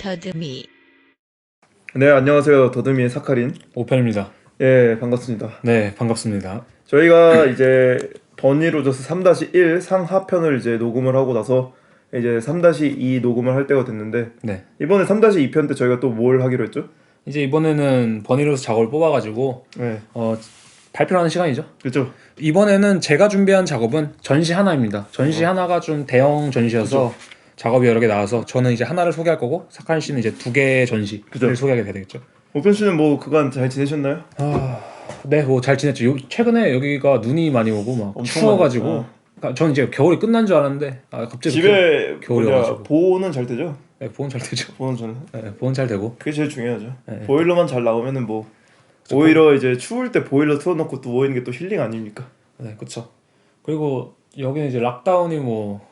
더듬이. 네, 안녕하세요. 더듬이의 사카린. 오편입니다. 예, 반갑습니다. 네, 반갑습니다. 저희가 이제 버니로저스 3-1 상하편을 이제 녹음을 하고 나서 이제 3-2 녹음을 할 때가 됐는데, 네, 이번에 3-2편 때 저희가 또 뭘 하기로 했죠? 이제 이번에는 버니로스 작업을 뽑아가지고 네, 발표를 하는 시간이죠. 그렇죠. 이번에는 제가 준비한 작업은 전시 하나입니다. 전시 하나가 좀 대형 전시여서 작업이 여러 개 나와서 저는 이제 하나를 소개할 거고 사칸 씨는 이제 두 개의 전시를 그죠. 소개하게 되겠죠. 오편 씨는 뭐 그간 잘 지내셨나요? 네, 뭐 잘 지냈죠. 최근에 여기가 눈이 많이 오고 막 엄청 추워가지고 많이 그러니까 저는 이제 겨울이 끝난 줄 알았는데 갑자기 집에 겨울이어가지고. 보호는 잘 되죠? 네, 보온 잘 되죠. 보호는 저는 네, 보온 잘 되고. 그게 제일 중요하죠. 네. 보일러만 잘 나오면은 뭐 오히려 이제 추울 때 보일러 틀어놓고 누워 있는 게 또 힐링 아닙니까? 네, 그렇죠. 그리고 여기는 이제 락다운이 뭐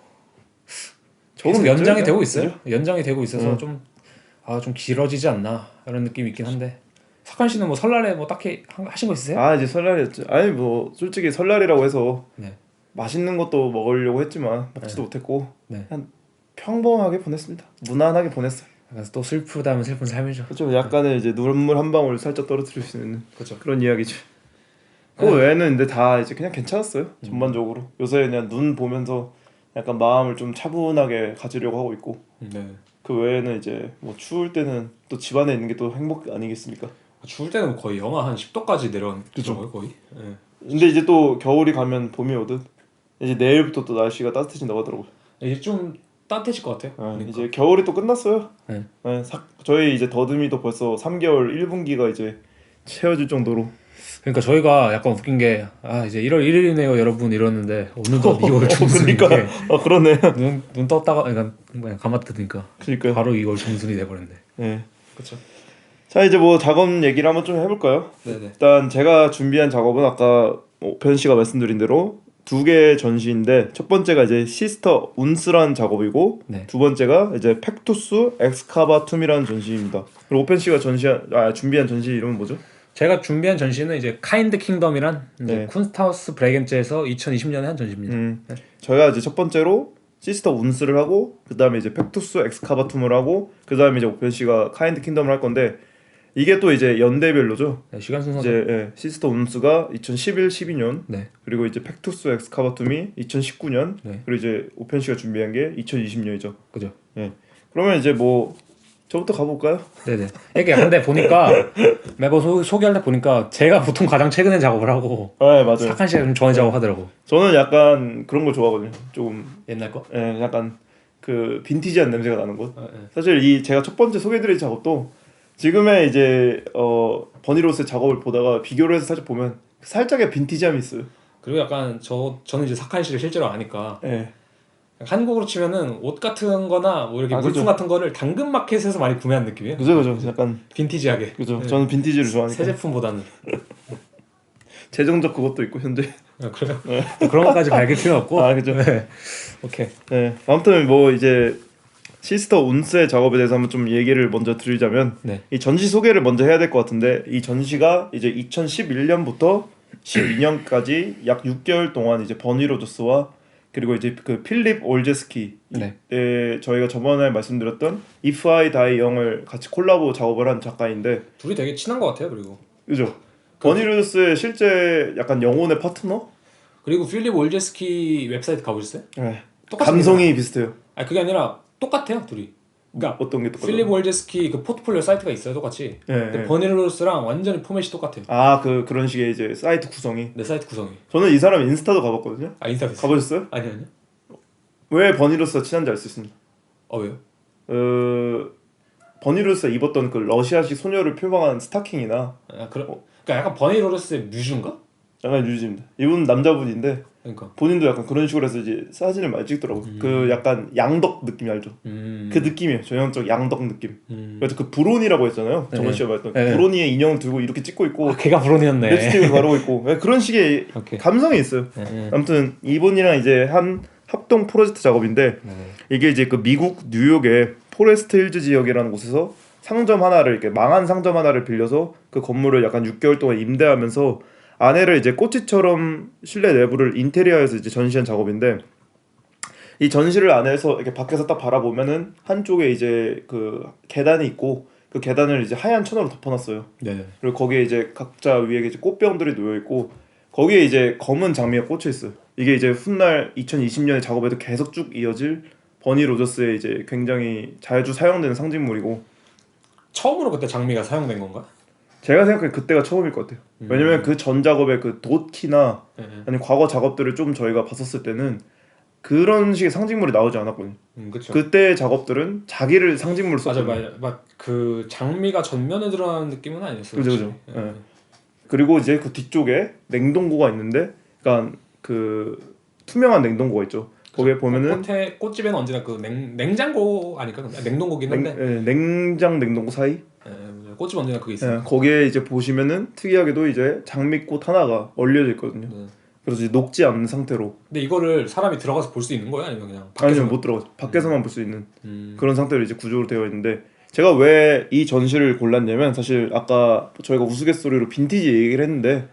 적응 계속 연장이 됐죠, 되고 이제? 있어요. 연장이 되고 있어서 응. 좀 길어지지 않나 이런 느낌이 있긴 한데 사칸 씨는 뭐 설날에 뭐 딱히 하신 거 있으세요? 아, 이제 설날이었죠. 아니 뭐 솔직히 설날이라고 해서 네. 맛있는 것도 먹으려고 했지만 먹지도 못했고 네. 그냥 평범하게 보냈습니다. 무난하게 보냈어요. 그래서 또 슬프다면 슬픈 삶이죠. 그렇죠. 약간의 이제 눈물 한 방울 살짝 떨어뜨릴 수 있는 그렇죠. 그런 이야기죠. 그 외에는 근데 다 이제 그냥 괜찮았어요. 전반적으로 요새 그냥 눈 보면서 약간 마음을 좀 차분하게 가지려고 하고 있고 네. 그 외에는 이제 뭐 추울 때는 또 집안에 있는 게 또 행복 아니겠습니까? 추울 때는 거의 영하 한 10도까지 그죠. 내려가요 거의. 네. 근데 이제 또 겨울이 가면 봄이 오듯 이제 내일부터 또 날씨가 따뜻해진다고 하더라고요. 이제 좀 따뜻해질 것 같아요. 그러니까. 이제 겨울이 또 끝났어요. 네. 저희 이제 더듬이도 벌써 3개월 1분기가 이제 채워질 정도로. 그러니까 저희가 약간 웃긴 게 이제 1월 1일이네요 여러분 이러는데 오늘도 2월 중순인데 그러니까 그러네. 눈 떴다가 그냥 감았더니까 그러니까요. 바로 2월 중순이 돼버렸네. 네. 그렇죠. 자, 이제 뭐 작업 얘기를 한번 좀 해볼까요? 네네. 일단 제가 준비한 작업은 아까 오편 씨가 말씀드린 대로 두 개의 전시인데 첫 번째가 이제 시스터 운스라는 작업이고 네. 두 번째가 이제 팩투스 엑스카바툼이라는 전시입니다. 그리고 오편 씨가 준비한 전시 이름은 뭐죠? 제가 준비한 전시는 이제 카인드 킹덤이란 이제 네. 쿤스트하우스 브레겐츠에서 2020년에 한 전시입니다. 저희가 이제 첫 번째로 시스터 운스를 하고 그 다음에 이제 팩투스 엑스카바툼을 하고 그 다음에 이제 오편 씨가 카인드 킹덤을 할 건데 이게 또 이제 연대별로죠. 네, 시간 순서가 이제 시스터 운스가 2011, 12년 네. 그리고 이제 팩투스 엑스카바툼이 2019년 네. 그리고 이제 오편 씨가 준비한 게 2020년이죠. 그죠. 그러면 이제 뭐 저부터 가볼까요? 네네. 이게 근데 보니까 매번 소개할 때 보니까 제가 보통 가장 최근에 작업을 하고 네, 맞아요. 사칸 씨가 좀 전에 작업하더라고. 저는 약간 그런 걸 좋아하거든요. 조금 옛날 거? 약간 그 빈티지한 냄새가 나는 곳. 네. 사실 이 제가 첫 번째 소개드릴 작업도 지금의 이제 버니로스의 작업을 보다가 비교를 해서 살짝 보면 살짝의 빈티지함이 있어요. 그리고 약간 저는 이제 사칸 씨를 실제로 아니까 네. 한국으로 치면은 옷 같은 거나 뭐 이렇게 물품 그죠. 같은 거를 당근 마켓에서 많이 구매한 느낌이에요. 그죠. 약간 빈티지하게. 그죠. 네. 저는 빈티지를 좋아하니까. 새 제품보다는. 재정적 그것도 있고 현재. 그래요? 그런 것까지 밝힐 필요 없고. 그죠. 네. 오케이. 네. 아무튼 뭐 이제 시스터 운스의 작업에 대해서 한번 좀 얘기를 먼저 드리자면 네. 이 전시 소개를 먼저 해야 될 것 같은데 이 전시가 이제 2011년부터 12년까지 약 6개월 동안 이제 버니로저스와 그리고 이제 그 필립 올제스키 네. 저희가 저번에 말씀드렸던 If I Die Young을 같이 콜라보 작업을 한 작가인데 둘이 되게 친한 것 같아요. 그리고 버니로저스의 실제 약간 영혼의 파트너? 그리고 필립 올제스키 웹사이트 가보셨어요? 네. 똑같이 감성이 비슷해요. 그게 아니라 똑같아요 둘이. 그러니까 어떤 게 똑같아요? 필립 올제스키 그 포트폴리오 사이트가 있어요 똑같이. 근데 버니로스랑 완전히 포맷이 똑같아요. 그런 식의 이제 사이트 구성이. 내 사이트 구성이. 저는 이 사람 인스타도 가봤거든요. 인스타 가보셨어요? 아니요. 왜 버니로스가 친한지 알 수 있습니다. 왜요? 버니로스가 입었던 그 러시아식 소녀를 표방한 스타킹이나 그러니까 약간 버니로스의 뮤즈인가? 약간 유지입니다. 이분 남자분인데 그러니까. 본인도 약간 그런 식으로 해서 이제 사진을 많이 찍더라고요. 그 약간 양덕 느낌이 알죠? 그 느낌이에요. 전형적 양덕 느낌. 그래서 그 브로니라고 했잖아요. 저번 시간에 말했던 브로니의 인형을 들고 이렇게 찍고 있고 걔가 브론이었네. 립스틱을 바르고 있고 그런 식의 오케이. 감성이 있어요. 아무튼 이분이랑 이제 한 합동 프로젝트 작업인데 이게 이제 그 미국 뉴욕의 포레스트 힐즈 지역이라는 곳에서 상점 하나를 이렇게 망한 상점 하나를 빌려서 그 건물을 약간 6개월 동안 임대하면서 안에를 이제 꼬치처럼 실내 내부를 인테리어해서 이제 전시한 작업인데 이 전시를 안에서 이렇게 밖에서 딱 바라보면은 한쪽에 이제 그 계단이 있고 그 계단을 이제 하얀 천으로 덮어놨어요. 네. 그리고 거기에 이제 각자 위에 이제 꽃병들이 놓여 있고 거기에 이제 검은 장미가 꽂혀 있어요. 이게 이제 훗날 2020년의 작업에도 계속 쭉 이어질 버니 로저스의 이제 굉장히 자주 사용되는 상징물이고 처음으로 그때 장미가 사용된 건가? 제가 생각해 그때가 처음일 것 같아요. 왜냐면 그 전 작업의 그 돛키나 네. 아니 과거 작업들을 좀 저희가 봤었을 때는 그런 식의 상징물이 나오지 않았거든요. 그렇죠. 그때 작업들은 자기를 상징물로 썼거든요. 맞아. 그 장미가 전면에 드러나는 느낌은 아니었어요. 그죠. 예. 그리고 이제 그 뒤쪽에 냉동고가 있는데, 그러니까 그 투명한 냉동고가 있죠. 거기에 보면은 꽃집에는 언제나 그 냉장고 아닐까? 냉동고긴 한데 냉장 냉동고 사이. 꽃집 언제나 그게 있어요. 거기에 이제 보시면은 특이하게도 이제 장미꽃 하나가 얼려져 있거든요. 그래서 이제 녹지 않는 상태로. 근데 이거를 사람이 들어가서 볼 수 있는 거예요? 아니면 그냥 아니면 못 들어가죠. 밖에서만 볼 수 있는 그런 상태로 이제 구조로 되어 있는데, 제가 왜 이 전시를 골랐냐면 사실 아까 저희가 우스갯소리로 빈티지 얘기를 했는데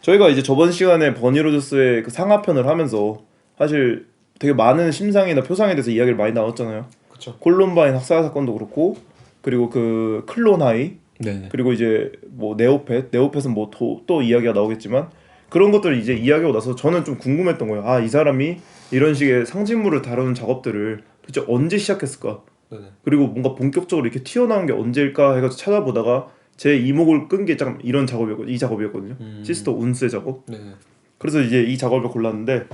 저희가 이제 저번 시간에 버니 로저스의 그 상하편을 하면서 사실 되게 많은 심상이나 표상에 대해서 이야기를 많이 나눴잖아요. 그렇죠. 콜럼바인 학살 사건도 그렇고, 그리고 그 클론 하이, 네네. 그리고 이제 뭐 네오펫은 뭐 또 이야기가 나오겠지만 그런 것들을 이제 이야기하고 나서 저는 좀 궁금했던 거예요. 아, 이 사람이 이런 식의 상징물을 다루는 작업들을 도대체 언제 시작했을까? 네네. 그리고 뭔가 본격적으로 이렇게 튀어나온 게 언제일까 해가지고 찾아보다가 제 이목을 끈 게 잠깐 이 작업이었거든요. 시스터 운스의 작업. 네네. 그래서 이제 이 작업을 골랐는데,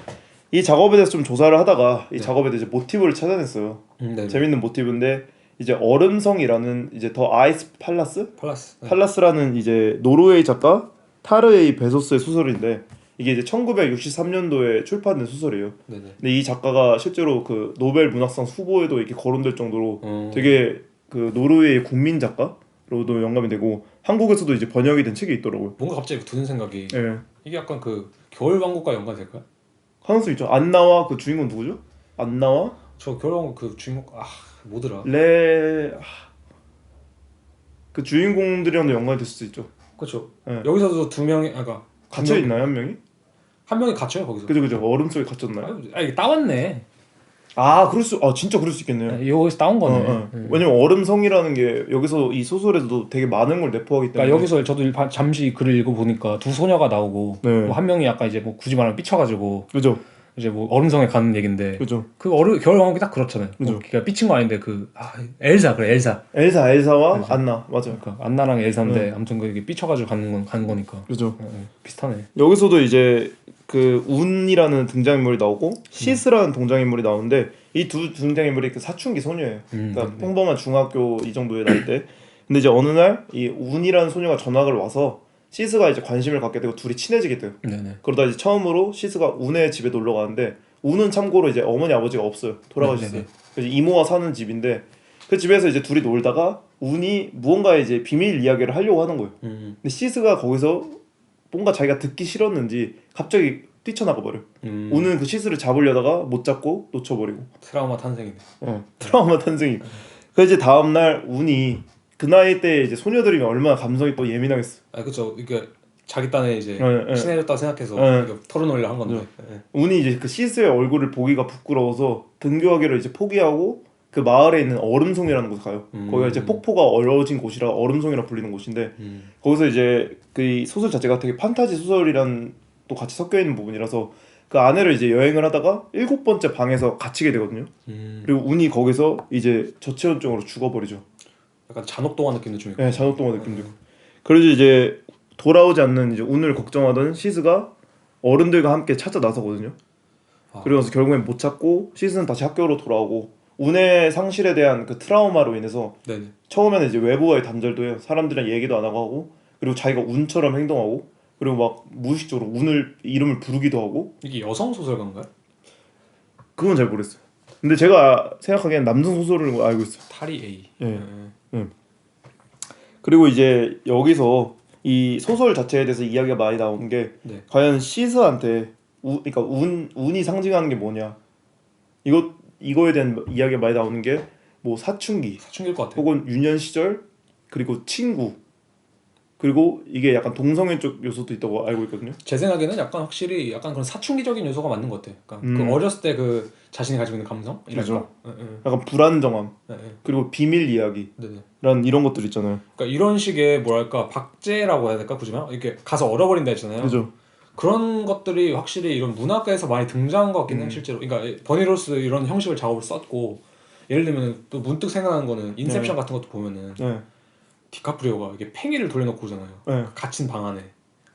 이 작업에 대해서 좀 조사를 하다가 이 네. 작업에 대해서 모티브를 찾아냈어요. 네네. 재밌는 모티브인데 이제 얼음성이라는 이제 더 아이스 팔라스. 네. 팔라스라는 이제 노르웨이 작가 타르에이 베소스의 소설인데, 이게 이제 1963년도에 출판된 소설이에요. 네네. 근데 이 작가가 실제로 그 노벨 문학상 후보에도 이렇게 거론될 정도로 되게 그 노르웨이 국민 작가로도 영감이 되고 한국에서도 이제 번역이 된 책이 있더라고요. 뭔가 갑자기 드는 생각이 예. 이게 약간 그 겨울왕국과 연관될까요? 가능성 있죠. 안나와 그 주인공 누구죠? 안나와 저 겨울왕국 그 주인공 뭐더라? 그 주인공들이랑도 연관이 될 수도 있죠. 그렇죠. 예. 여기서도 두 명이 갇혀 있나요, 한 명이? 한 명이 갇혀요 거기서. 그죠. 얼음 속에 갇혔나요? 이게 따왔네. 진짜 그럴 수 있겠네요. 여기서 따온 거네. 왜냐면 얼음성이라는 게 여기서 이 소설에서도 되게 많은 걸 내포하기 때문에. 그러니까 여기서 저도 잠시 글을 읽어 보니까 두 소녀가 나오고 네. 뭐 한 명이 약간 이제 뭐 굳이 말하면 삐쳐가지고 그죠. 이제 뭐 얼음성에 가는 얘긴데. 그죠. 그 겨울왕국이 딱 그렇잖아요. 그죠. 그러니까 삐친 거 아닌데 엘사와 엘사와 안나 맞아요. 그러니까 안나랑 엘사인데 아무튼 그게 삐쳐가지고 가는 거니까. 그죠. 비슷하네. 여기서도 이제 그 운이라는 등장인물이 나오고 시스라는 등장인물이 나오는데 이 두 등장인물이 그 사춘기 소녀예요. 그러니까 평범한 중학교 이 정도의 나이 때. 근데 이제 어느 날 이 운이라는 소녀가 전학을 와서 시스가 이제 관심을 갖게 되고 둘이 친해지게 돼요. 네네. 그러다 이제 처음으로 시스가 운의 집에 놀러 가는데, 운은 참고로 이제 어머니 아버지가 없어요. 돌아가셨어요. 그래서 이모가 사는 집인데 그 집에서 이제 둘이 놀다가 운이 무언가 이제 비밀 이야기를 하려고 하는 거예요. 근데 시스가 거기서 뭔가 자기가 듣기 싫었는지 갑자기 뛰쳐나가 버려. 운은 그 시스를 잡으려다가 못 잡고 놓쳐버리고. 트라우마 탄생이네. 트라우마 탄생이. 그래서 이제 다음 날 운이 그 나이 때 이제 소녀들이면 얼마나 감성이 또 예민하겠어. 그렇죠. 이게 자기 딴에 이제 친해졌다 생각해서 털어놓으려 한 건데. 운이 이제 그 시스의 얼굴을 보기가 부끄러워서 등교하기를 이제 포기하고 그 마을에 있는 얼음송이라는 곳에 가요. 거기가 이제 폭포가 얼어진 곳이라 얼음송이라 불리는 곳인데 거기서 이제 그 소설 자체가 되게 판타지 소설이란 또 같이 섞여 있는 부분이라서 그 아내를 이제 여행을 하다가 7번째 방에서 갇히게 되거든요. 그리고 운이 거기서 이제 저체온증으로 죽어버리죠. 약간 잔혹동화 느낌도 좀 있고. 네, 잔혹동화 느낌도 있고. 그래서 이제 돌아오지 않는 이제 운을 걱정하던 시스가 어른들과 함께 찾아 나서거든요. 그래서 결국엔 못 찾고 시스는 다시 학교로 돌아오고, 운의 상실에 대한 그 트라우마로 인해서 네네. 처음에는 이제 외부와의 단절도 해요. 사람들이랑 얘기도 안 하고 그리고 자기가 운처럼 행동하고, 그리고 막 무의식적으로 운을 이름을 부르기도 하고. 이게 여성 소설가인가요? 그건 잘 모르겠어요. 근데 제가 생각하기엔 남성 소설을 알고 있어요. 타리 A. 그리고 이제 여기서 이 소설 자체에 대해서 이야기가 많이 나오는 게 과연 시스한테 그러니까 운이 상징하는 게 뭐냐, 이거에 대한 이야기가 많이 나오는 게 뭐 사춘기일 것 같아요. 혹은 유년 시절, 그리고 친구, 그리고 이게 약간 동성애적 요소도 있다고 알고 있거든요. 제 생각에는 약간 확실히 약간 그런 사춘기적인 요소가 맞는 것 같아. 그러니까 그 어렸을 때 그 자신이 가지고 있는 감성이랄까. 그죠. 약간 불안정함 그리고 비밀 이야기라는 네네. 이런 것들 있잖아요. 그러니까 이런 식의 뭐랄까 박제라고 해야 될까 굳이면 이렇게 가서 얼어버린다 했잖아요. 그죠. 그런 것들이 확실히 이런 문학에서 많이 등장한 것 같긴 해 실제로. 그러니까 버니로스 이런 형식을 작업을 썼고 예를 들면 또 문득 생각나는 거는 인셉션 같은 것도 보면은 디카프리오가 이게 팽이를 돌려놓고 오잖아요. 갇힌 방 안에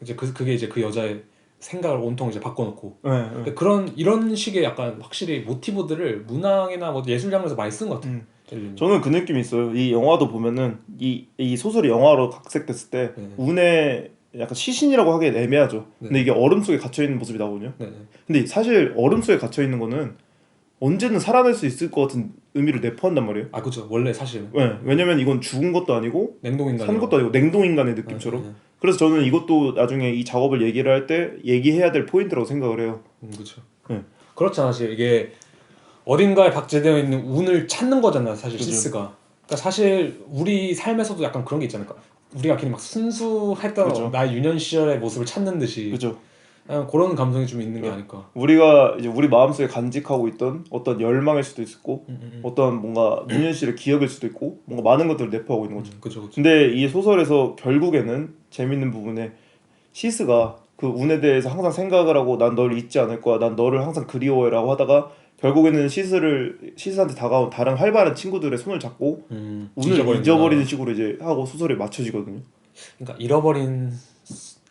이제 그게 이제 그 여자의 생각을 온통 이제 바꿔놓고 그러니까 그런 이런 식의 약간 확실히 모티브들을 문학이나 뭐 예술 장르에서 많이 쓴 것 같아요. 저는 그 느낌이 있어요. 이 영화도 보면은 이 소설이 영화로 각색됐을 때 운의 약간 시신이라고 하기엔 애매하죠. 근데 이게 얼음 속에 갇혀 있는 모습이 나오거든요. 근데 사실 얼음 속에 갇혀 있는 거는 언제든 살아날 수 있을 것 같은 의미를 내포한단 말이에요. 아 그렇죠. 원래 사실은. 왜냐면 이건 죽은 것도 아니고 냉동인간 산 것도 아니고 냉동인간의 느낌처럼. 그래서 저는 이것도 나중에 이 작업을 얘기를 할 때 얘기해야 될 포인트라고 생각을 해요. 그렇죠. 그렇잖아. 사실 이게 어딘가에 박제되어 있는 운을 찾는 거잖아. 사실 그죠. 시스가. 그러니까 사실 우리 삶에서도 약간 그런 게 있잖아요. 그러니까 우리가 괜히 막 순수했던 그죠. 나의 유년 시절의 모습을 찾는 듯이 그죠. 그런 감성이 좀 있는 게 아닐까. 우리가 이제 우리 마음속에 간직하고 있던 어떤 열망일 수도 있고 어떤 뭔가 유년 시절의 기억일 수도 있고 뭔가 많은 것들을 내포하고 있는 거죠. 그죠. 근데 이 소설에서 결국에는 재밌는 부분에 시스가 그 운에 대해서 항상 생각을 하고 난 널 잊지 않을 거야, 난 너를 항상 그리워해라고 하다가 결국에는 시스한테 다가온 다른 활발한 친구들의 손을 잡고 운을 잊어버리는 식으로 이제 하고 소설이 맞춰지거든요. 그러니까 잃어버린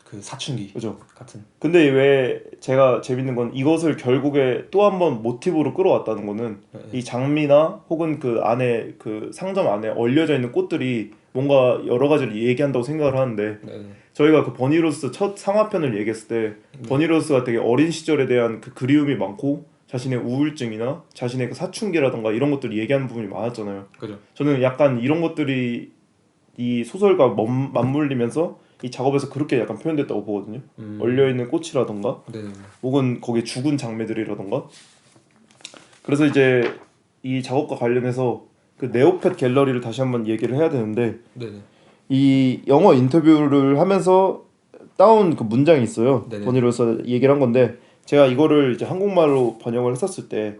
그 사춘기 그죠. 같은. 근데 왜 제가 재밌는 건 이것을 결국에 또 한 번 모티브로 끌어왔다는 거는 이 장미나 혹은 그 안에 그 상점 안에 얼려져 있는 꽃들이 뭔가 여러 가지를 얘기한다고 생각을 하는데 저희가 그 버니로스 첫 상화편을 얘기했을 때 버니로스가 되게 어린 시절에 대한 그 그리움이 많고 자신의 우울증이나 자신의 그 사춘기라던가 이런 것들을 얘기하는 부분이 많았잖아요. 그죠. 저는 약간 이런 것들이 이 소설과 맞물리면서 이 작업에서 그렇게 약간 표현됐다고 보거든요. 얼려있는 꽃이라던가 혹은 거기에 죽은 장매들이라던가. 그래서 이제 이 작업과 관련해서 그 네오펫 갤러리를 다시 한번 얘기를 해야 되는데 이 영어 인터뷰를 하면서 따온 그 문장이 있어요. 번역으로서 얘기를 한 건데 제가 이거를 이제 한국말로 번역을 했었을 때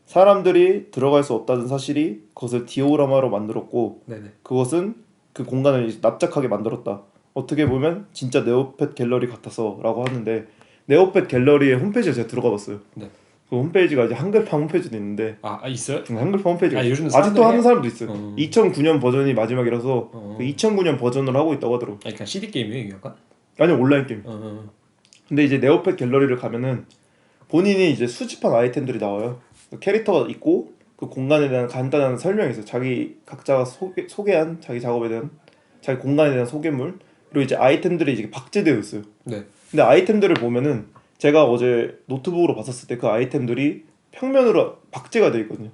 사람들이 들어갈 수 없다는 사실이 그것을 디오라마로 만들었고 그것은 그 공간을 납작하게 만들었다. 어떻게 보면 진짜 네오펫 갤러리 같아서 라고 하는데 네오펫 갤러리의 홈페이지에 제가 들어가 봤어요. 그 홈페이지가 이제 한글판 홈페이지도 있는데 있어요? 한글판 홈페이지가 요즘 아직도 하는 사람도 있어요. 2009년 버전이 마지막이라서 그 2009년 버전을 하고 있다고 하더라고요. 그냥 CD 게임이에요, 약간? 아니요, 온라인 게임. 근데 이제 네오펫 갤러리를 가면은 본인이 이제 수집한 아이템들이 나와요. 그 캐릭터가 있고 그 공간에 대한 간단한 설명이 있어요. 자기 각자가 소개한 자기 작업에 대한 자기 공간에 대한 소개물 그리고 이제 아이템들이 이제 박제되어 있어요. 근데 아이템들을 보면은 제가 어제 노트북으로 봤었을 때 그 아이템들이 평면으로 박제가 되어 있거든요.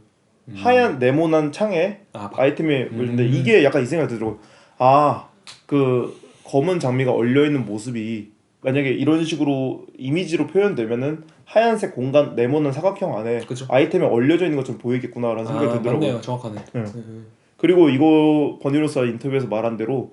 하얀 네모난 창에 아이템이 있는데 이게 약간 이 생각이 들더라고요. 그 검은 장미가 얼려 있는 모습이 만약에 이런 식으로 이미지로 표현되면은 하얀색 공간 네모난 사각형 안에 아이템이 얼려져 있는 것처럼 보이겠구나라는 생각이 들더라고요. 맞네요, 정확하네. 그리고 이거 버니로스가 인터뷰에서 말한 대로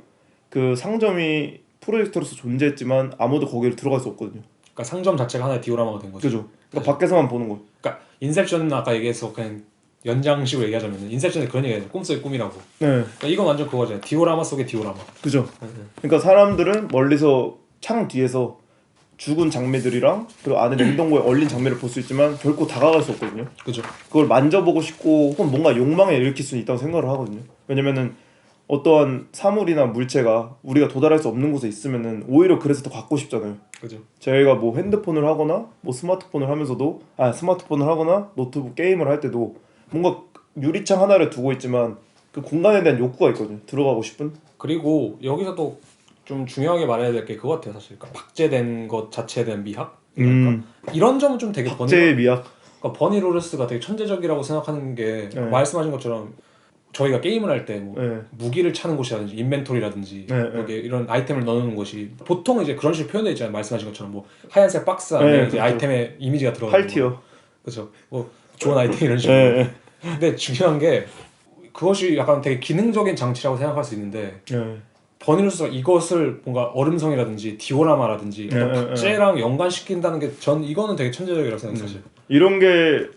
그 상점이 프로젝트로서 존재했지만 아무도 거기를 들어갈 수 없거든요. 그러니까 상점 자체가 하나의 디오라마가 된 거죠. 그죠. 그러니까 밖에서만 보는 거. 그러니까 인셉션은 아까 얘기해서 그냥 연장식으로 얘기하자면 인셉션에 그런 얘기해요. 꿈속의 꿈이라고. 그러니까 이건 완전 그거잖아요. 디오라마 속의 디오라마. 그죠. 그러니까 사람들은 멀리서 창 뒤에서 죽은 장미들이랑 그리고 안에 냉동고에 얼린 장미를 볼 수 있지만 결코 다가갈 수 없거든요. 그죠. 그걸 만져보고 싶고 혹은 뭔가 욕망을 일으킬 수는 있다고 생각을 하거든요. 왜냐면은 어떠한 사물이나 물체가 우리가 도달할 수 없는 곳에 있으면은 오히려 그래서 더 갖고 싶잖아요. 그죠. 저희가 뭐 핸드폰을 하거나 뭐 스마트폰을 하면서도 스마트폰을 하거나 노트북 게임을 할 때도 뭔가 유리창 하나를 두고 있지만 그 공간에 대한 욕구가 있거든요. 들어가고 싶은. 그리고 여기서도 좀 중요하게 말해야 될 게 그거 같아요, 사실. 그러니까 박제된 것 자체에 대한 미학. 이런 점은 좀 되게 박제의 미학. 그러니까 버니로르스가 되게 천재적이라고 생각하는 게 말씀하신 것처럼 저희가 게임을 할 때 뭐 무기를 차는 곳이라든지 인벤토리라든지 여기 이런 아이템을 넣어놓는 곳이 보통 이제 그런 식으로 표현되어 있잖아요. 말씀하신 것처럼 뭐 하얀색 박스 안에 이제 아이템의 이미지가 들어가 있는 8티어. 그렇죠. 뭐 좋은 아이템 이런 식으로. 근데 중요한 게 그것이 약간 되게 기능적인 장치라고 생각할 수 있는데 버니루스가 이것을 뭔가 얼음성이라든지 디오라마라든지 어떤 박제랑 연관시킨다는 게 전 이거는 되게 천재적이라고 생각해요. 사실. 이런 게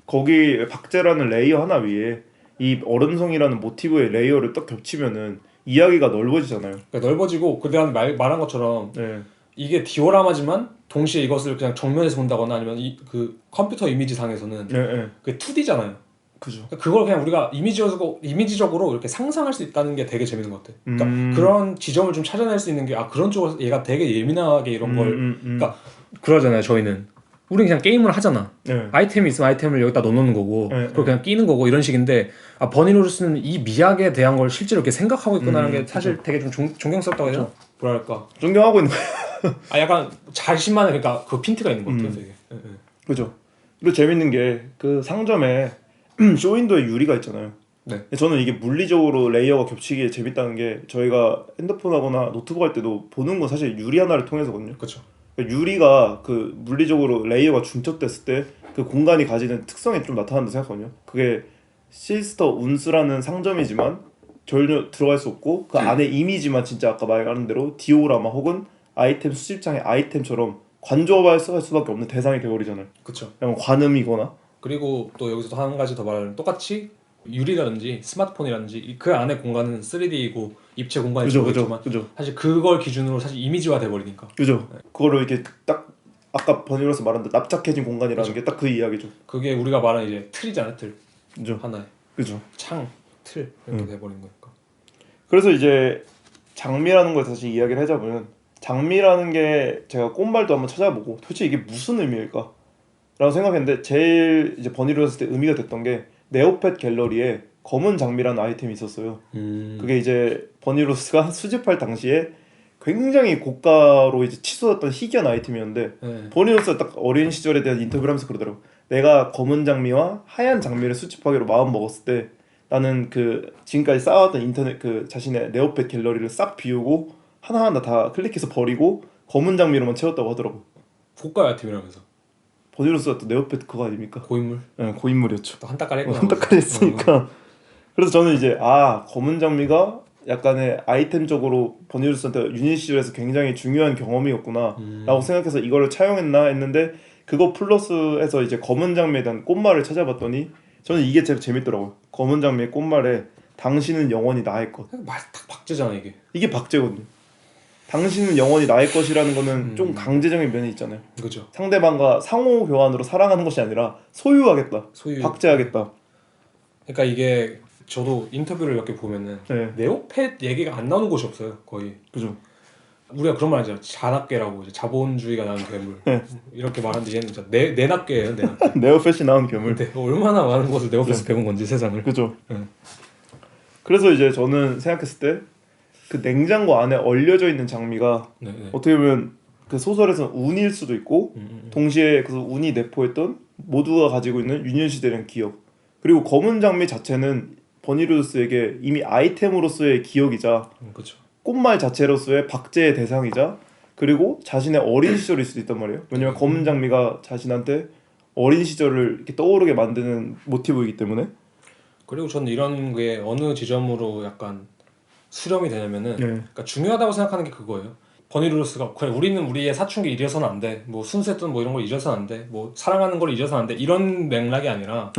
거기 박제라는 레이어 하나 위에 이 얼음성이라는 모티브의 레이어를 딱 겹치면은 이야기가 넓어지잖아요. 그러니까 넓어지고 그다음 말한 것처럼 이게 디오라마지만 동시에 이것을 그냥 정면에서 본다거나 아니면 그 컴퓨터 이미지 상에서는 그게 2D잖아요. 그죠. 그걸 그냥 우리가 이미지적으로 이렇게 상상할 수 있다는 게 되게 재밌는 것 같아. 그러니까 그런 지점을 좀 찾아낼 수 있는 게 그런 쪽에서 얘가 되게 예민하게 이런 걸 그러니까 그러잖아요. 저희는 우리는 그냥 게임을 하잖아. 아이템이 있으면 아이템을 여기다 넣어놓는 거고 그걸 그냥 끼는 거고 이런 식인데 버니루스는 이 미학에 대한 걸 실제로 이렇게 생각하고 있구나라는 게 사실 그죠. 되게 좀 존경스럽다고 해야 되나? 뭐랄까 존경하고 있는 거야. 약간 자신만의 그러니까 그 핀트가 있는 것 같아요. 되게. 그죠. 그리고 재밌는 게 그 상점에 쇼윈도에 유리가 있잖아요. 네. 저는 이게 물리적으로 레이어가 겹치기에 재밌다는 게 저희가 핸드폰 하거나 노트북 할 때도 보는 건 사실 유리 하나를 통해서거든요. 그렇죠. 유리가 그 물리적으로 레이어가 중첩됐을 때 그 공간이 가지는 특성이 좀 나타난다고 생각하거든요. 그게 시스터 운스라는 상점이지만 전혀 들어갈 수 없고 그 안에 이미지만 진짜 아까 말한 대로 디오라마 혹은 아이템 수집장의 아이템처럼 관조할 수밖에 없는 대상이 되어버리잖아요. 그렇죠. 그냥 관음이거나. 그리고 또 여기서 한 가지 더 말하면 똑같이 유리라든지 스마트폰이라든지 그 안에 공간은 3D이고 입체 공간이 있지만 사실 그걸 기준으로 사실 이미지화 돼버리니까. 그죠. 그거를 이렇게 딱 아까 버니로스 말한 듯 납작해진 공간이라는 게 딱 그 이야기죠. 그게 우리가 말하는 이제 틀이잖아요. 틀. 그죠. 하나의. 그죠. 창, 틀 이렇게 돼버린 거니까. 그래서 이제 장미라는 걸 다시 이야기를 하자면 장미라는 게 제가 꽃말도 한번 찾아보고 도대체 이게 무슨 의미일까? 라고 생각했는데 제일 이제 버니로스 때 의미가 됐던 게 네오펫 갤러리에 검은 장미라는 아이템이 있었어요. 그게 이제 버니로스가 수집할 당시에 굉장히 고가로 이제 치솟았던 희귀한 아이템이었는데 버니로스가 딱 어린 시절에 대한 인터뷰를 하면서 그러더라고. 내가 검은 장미와 하얀 장미를 수집하기로 마음 먹었을 때 나는 그 지금까지 쌓아왔던 인터넷 그 자신의 네오펫 갤러리를 싹 비우고 하나하나 다 클릭해서 버리고 검은 장미로만 채웠다고 하더라고. 고가 아이템이라면서. 버니로스가 또 네오펫 그거 아닙니까? 고인물? 네, 고인물이었죠. 또 한따까리 했구나. 한따까리 했으니까. 그래서 저는 이제 검은 장미가 약간의 아이템적으로 버니루스한테 유닛 시절에서 굉장히 중요한 경험이었구나 라고 생각해서 이거를 차용했나 했는데 그거 플러스해서 이제 검은 장미에 대한 꽃말을 찾아봤더니 저는 이게 제일 재밌더라고요. 검은 장미의 꽃말에 당신은 영원히 나의 것. 말 딱 박제잖아 이게. 이게 박제거든요. 당신은 영원히 나의 것이라는 거는 좀 강제적인 면이 있잖아요. 그렇죠. 상대방과 상호 교환으로 사랑하는 것이 아니라 소유하겠다. 박제하겠다. 그러니까 이게 저도 인터뷰를 몇 개 보면은 네오펫 얘기가 안 나오는 곳이 없어요. 거의. 그죠. 우리가 그런 말 하잖아. 잔악계라고 이제 자본주의가 나는 괴물. 이렇게 말하는데 얘는 진짜 내납계예요. 내납계. 네오펫이 나온 괴물. 얼마나 많은 것을 네오펫에서 배운 건지 세상을. 그죠. 그래서 이제 저는 생각했을 때 그 냉장고 안에 얼려져 있는 장미가 어떻게 보면 그 소설에서는 운일 수도 있고 동시에 그 운이 내포했던 모두가 가지고 있는 유년 시대에 대한 기억. 그리고 검은 장미 자체는 버니루스에게 이미 아이템으로서의 기억이자 그렇죠. 꽃말 자체로서의 박제의 대상이자 그리고 자신의 어린 시절일 수도 있단 말이에요. 왜냐면 검은 장미가 자신한테 어린 시절을 이렇게 떠오르게 만드는 모티브이기 때문에. 그리고 저는 이런 게 어느 지점으로 약간 수렴이 되냐면은 그러니까 중요하다고 생각하는 게 그거예요. 버니루스가 그냥 우리는 우리의 사춘기 잊어서는 안 돼. 뭐 순수했던 뭐 이런 걸 잊어서는 안 돼. 뭐 사랑하는 걸 잊어서는 안 돼. 이런 맥락이 아니라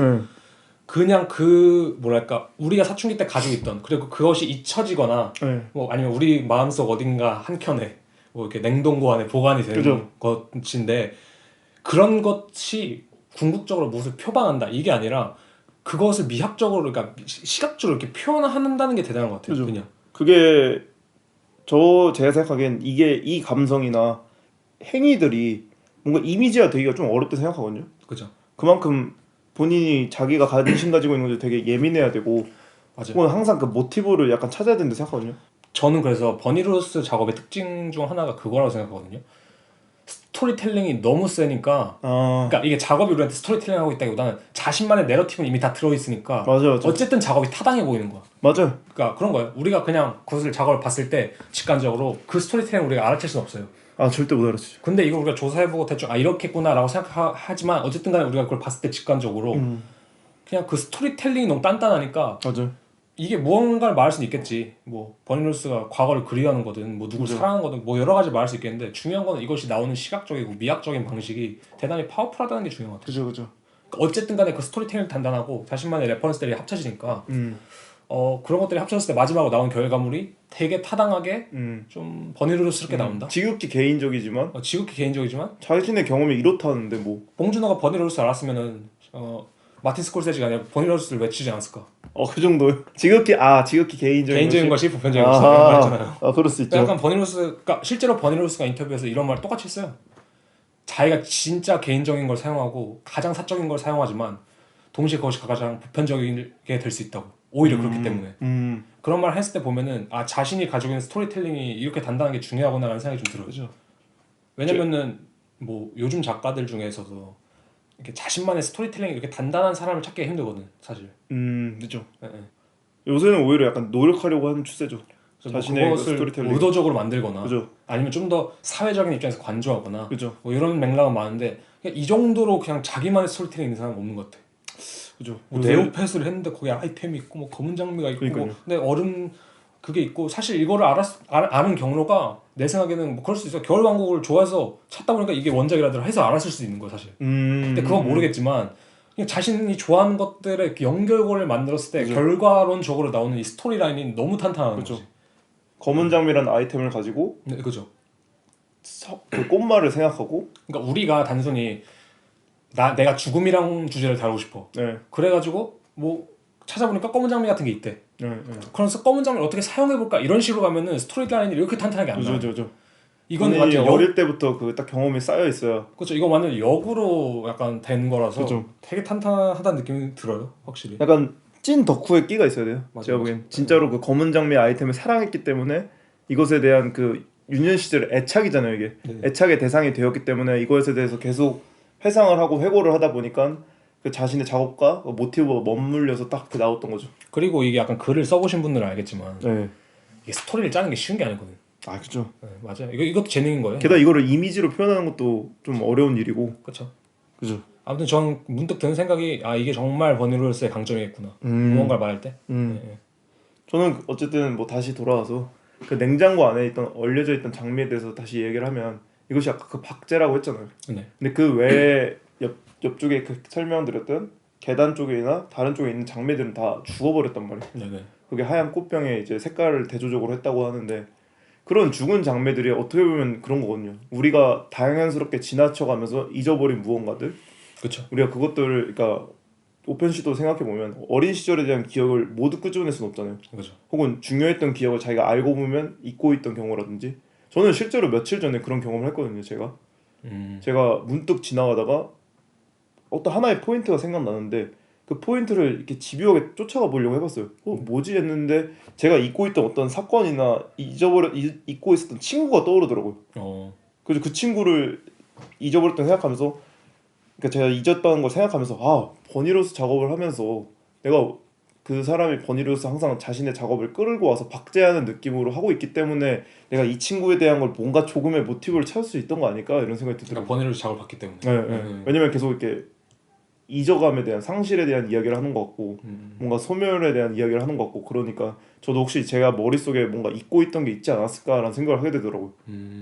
그냥 그 뭐랄까 우리가 사춘기 때 가지고 있던 그리고 그것이 잊혀지거나 뭐 아니면 우리 마음속 어딘가 한 켠에 뭐 이렇게 냉동고 안에 보관이 되는 것인데 그런 것이 궁극적으로 무엇을 표방한다 이게 아니라 그것을 미학적으로 그러니까 시각적으로 이렇게 표현한다는 게 대단한 것 같아요. 그죠. 그냥 그게 제가 생각하기엔 이게 이 감성이나 행위들이 뭔가 이미지화 되기가 좀 어렵다 생각하거든요. 그죠. 그만큼 본인이 자기가 관심 가지고 있는 것에 되게 예민해야 되고 혹은 항상 그 모티브를 약간 찾아야 된다 생각하거든요. 저는 그래서 버니루스 작업의 특징 중 하나가 그거라고 생각하거든요. 스토리텔링이 너무 세니까 그러니까 이게 작업이 우리한테 스토리텔링 하고 있다기보다는 자신만의 내러티브는 이미 다 들어있으니까 맞아. 어쨌든 작업이 타당해 보이는 거야. 맞아요. 그러니까 그런 거예요. 우리가 그냥 그것을 작업을 봤을 때 직관적으로 그 스토리텔링 우리가 알아챌 수는 없어요. 절대 못 알아채죠. 근데 이걸 우리가 조사해보고 대충 이렇겠구나 라고 생각하지만 어쨌든 간에 우리가 그걸 봤을 때 직관적으로 그냥 그 스토리텔링이 너무 단단하니까 맞아요. 이게 무언가를 말할 수는 있겠지. 뭐 버니로스가 과거를 그리워하는 거든 뭐 누굴 사랑하는 거든 뭐 여러 가지 말할 수 있겠는데 중요한 거는 이것이 나오는 시각적이고 미학적인 방식이 대단히 파워풀하다는 게 중요한 것 같아. 그죠. 어쨌든 간에 그 스토리텔링 단단하고 자신만의 레퍼런스들이 합쳐지니까 그런 것들이 합쳐졌을 때 마지막으로 나온 결과물이 되게 타당하게 좀 버니로스럽게 나온다. 지극히 개인적이지만 지극히 개인적이지만 자신의 경험이 이렇다는데 뭐 봉준호가 버니로스 알았으면은 마틴 스콜세지가 아니라 버니로스를 외치지 않았을까. 그 정도요? 지극히 개인적인 것이 보편적인 것이 이런 말 했잖아요. 그럴 수 있죠. 약간 버니로스가 실제로 버니로스가 인터뷰에서 이런 말 똑같이 했어요. 자기가 진짜 개인적인 걸 사용하고 가장 사적인 걸 사용하지만 동시에 그것이 가장 보편적이게 될 수 있다고. 오히려 그렇기 때문에 그런 말 했을 때 보면은 자신이 가지고 있는 스토리텔링이 이렇게 단단한 게 중요하구나라는 생각이 좀 들어요. 그죠. 왜냐면은 뭐 요즘 작가들 중에서도 이렇게 자신만의 스토리텔링이 이렇게 단단한 사람을 찾기 힘들거든 사실. 그죠. 네. 요새는 오히려 약간 노력하려고 하는 추세죠. 자신의 그것을 스토리텔링 의도적으로 만들거나 그죠. 아니면 좀 더 사회적인 입장에서 관조하거나 그죠. 뭐 이런 맥락은 많은데 이 정도로 그냥 자기만의 스토리텔링 있는 사람은 없는 것 같아. 그죠. 뭐 네오펫을 했는데 거기 아이템이 있고 뭐 검은 장미가 있고 뭐 근데 얼음 그게 있고 사실 이거를 아는 경로가 내 생각에는 뭐 그럴 수 있어. 겨울왕국을 좋아해서 찾다 보니까 이게 원작이라더라 해서 알았을 수도 있는 거야 사실. 근데 그건 모르겠지만 그냥 자신이 좋아하는 것들의 연결고리를 만들었을 때 그죠. 결과론적으로 나오는 이 스토리라인이 너무 탄탄한 그죠. 거지. 검은 장미라는 아이템을 가지고 네, 그죠. 그 꽃말을 생각하고 그러니까 우리가 단순히 내가 죽음이랑 주제를 다루고 싶어. 네. 그래가지고 뭐 찾아보니까 검은 장미 같은 게 있대. 네. 그래서 검은 장미를 어떻게 사용해볼까 이런 식으로 가면은 스토리라인이 이렇게 탄탄하게 안 나와. 그죠. 이건 완전 어릴 때부터 그 딱 경험이 쌓여 있어요. 그렇죠. 이거 완전 역으로 약간 된 거라서 그죠. 되게 탄탄하다는 느낌이 들어요, 확실히. 약간 찐 덕후의 끼가 있어야 돼요. 맞아, 제가 보기엔 진짜로 그 검은 장미 아이템을 사랑했기 때문에 이것에 대한 그 유년 시절 애착이잖아요 이게. 네. 애착의 대상이 되었기 때문에 이것에 대해서 계속 회상을 하고 회고를 하다 보니까 그 자신의 작업과 모티브가 맞물려서 딱 그 나왔던 거죠. 그리고 이게 약간 글을 써보신 분들은 알겠지만 네. 이게 스토리를 짜는 게 쉬운 게 아니거든. 그죠. 네, 맞아요. 이것도 재능인 거예요. 게다가 이거를 이미지로 표현하는 것도 좀 어려운 일이고. 그렇죠. 그죠. 아무튼 전 문득 드는 생각이 이게 정말 버니로스의 강점이겠구나. 무언가를 말할 때. 네. 저는 어쨌든 뭐 다시 돌아와서 그 냉장고 안에 있던 얼려져 있던 장미에 대해서 다시 얘기를 하면 이것이 아까 그 박제라고 했잖아요. 네. 근데 그 외에 옆쪽에 그 설명드렸던 계단 쪽이나 다른 쪽에 있는 장미들은 다 죽어버렸단 말이에요. 네네. 그게 하얀 꽃병에 이제 색깔을 대조적으로 했다고 하는데 그런 죽은 장미들이 어떻게 보면 그런 거거든요. 우리가 다양스럽게 지나쳐가면서 잊어버린 무언가들. 그렇죠. 우리가 그것들을 그러니까 오편 씨도 생각해 보면 어린 시절에 대한 기억을 모두 끄집어낼 수는 없잖아요. 그렇죠. 혹은 중요했던 기억을 자기가 알고 보면 잊고 있던 경우라든지. 저는 실제로 며칠 전에 그런 경험을 했거든요. 제가 문득 지나가다가 어떤 하나의 포인트가 생각나는데 그 포인트를 이렇게 집요하게 쫓아가 보려고 해봤어요. 뭐지 했는데 제가 잊고 있던 어떤 사건이나 잊고 있었던 친구가 떠오르더라고요. 그래서 그 친구를 잊어버렸던 생각하면서 그러니까 제가 잊었다는 걸 생각하면서 버니로스 작업을 하면서 내가 그 사람이 버니로스 항상 자신의 작업을 끌고 와서 박제하는 느낌으로 하고 있기 때문에 내가 이 친구에 대한 걸 뭔가 조금의 모티브를 찾을 수 있던 거 아닐까 이런 생각이 들더라고요. 그러니까 버니로스 작업을 봤기 때문에. 네. 왜냐면 계속 이렇게 잊어감에 대한 상실에 대한 이야기를 하는 것 같고 뭔가 소멸에 대한 이야기를 하는 것 같고 그러니까 저도 혹시 제가 머릿속에 뭔가 잊고 있던 게 있지 않았을까라는 생각을 하게 되더라고요.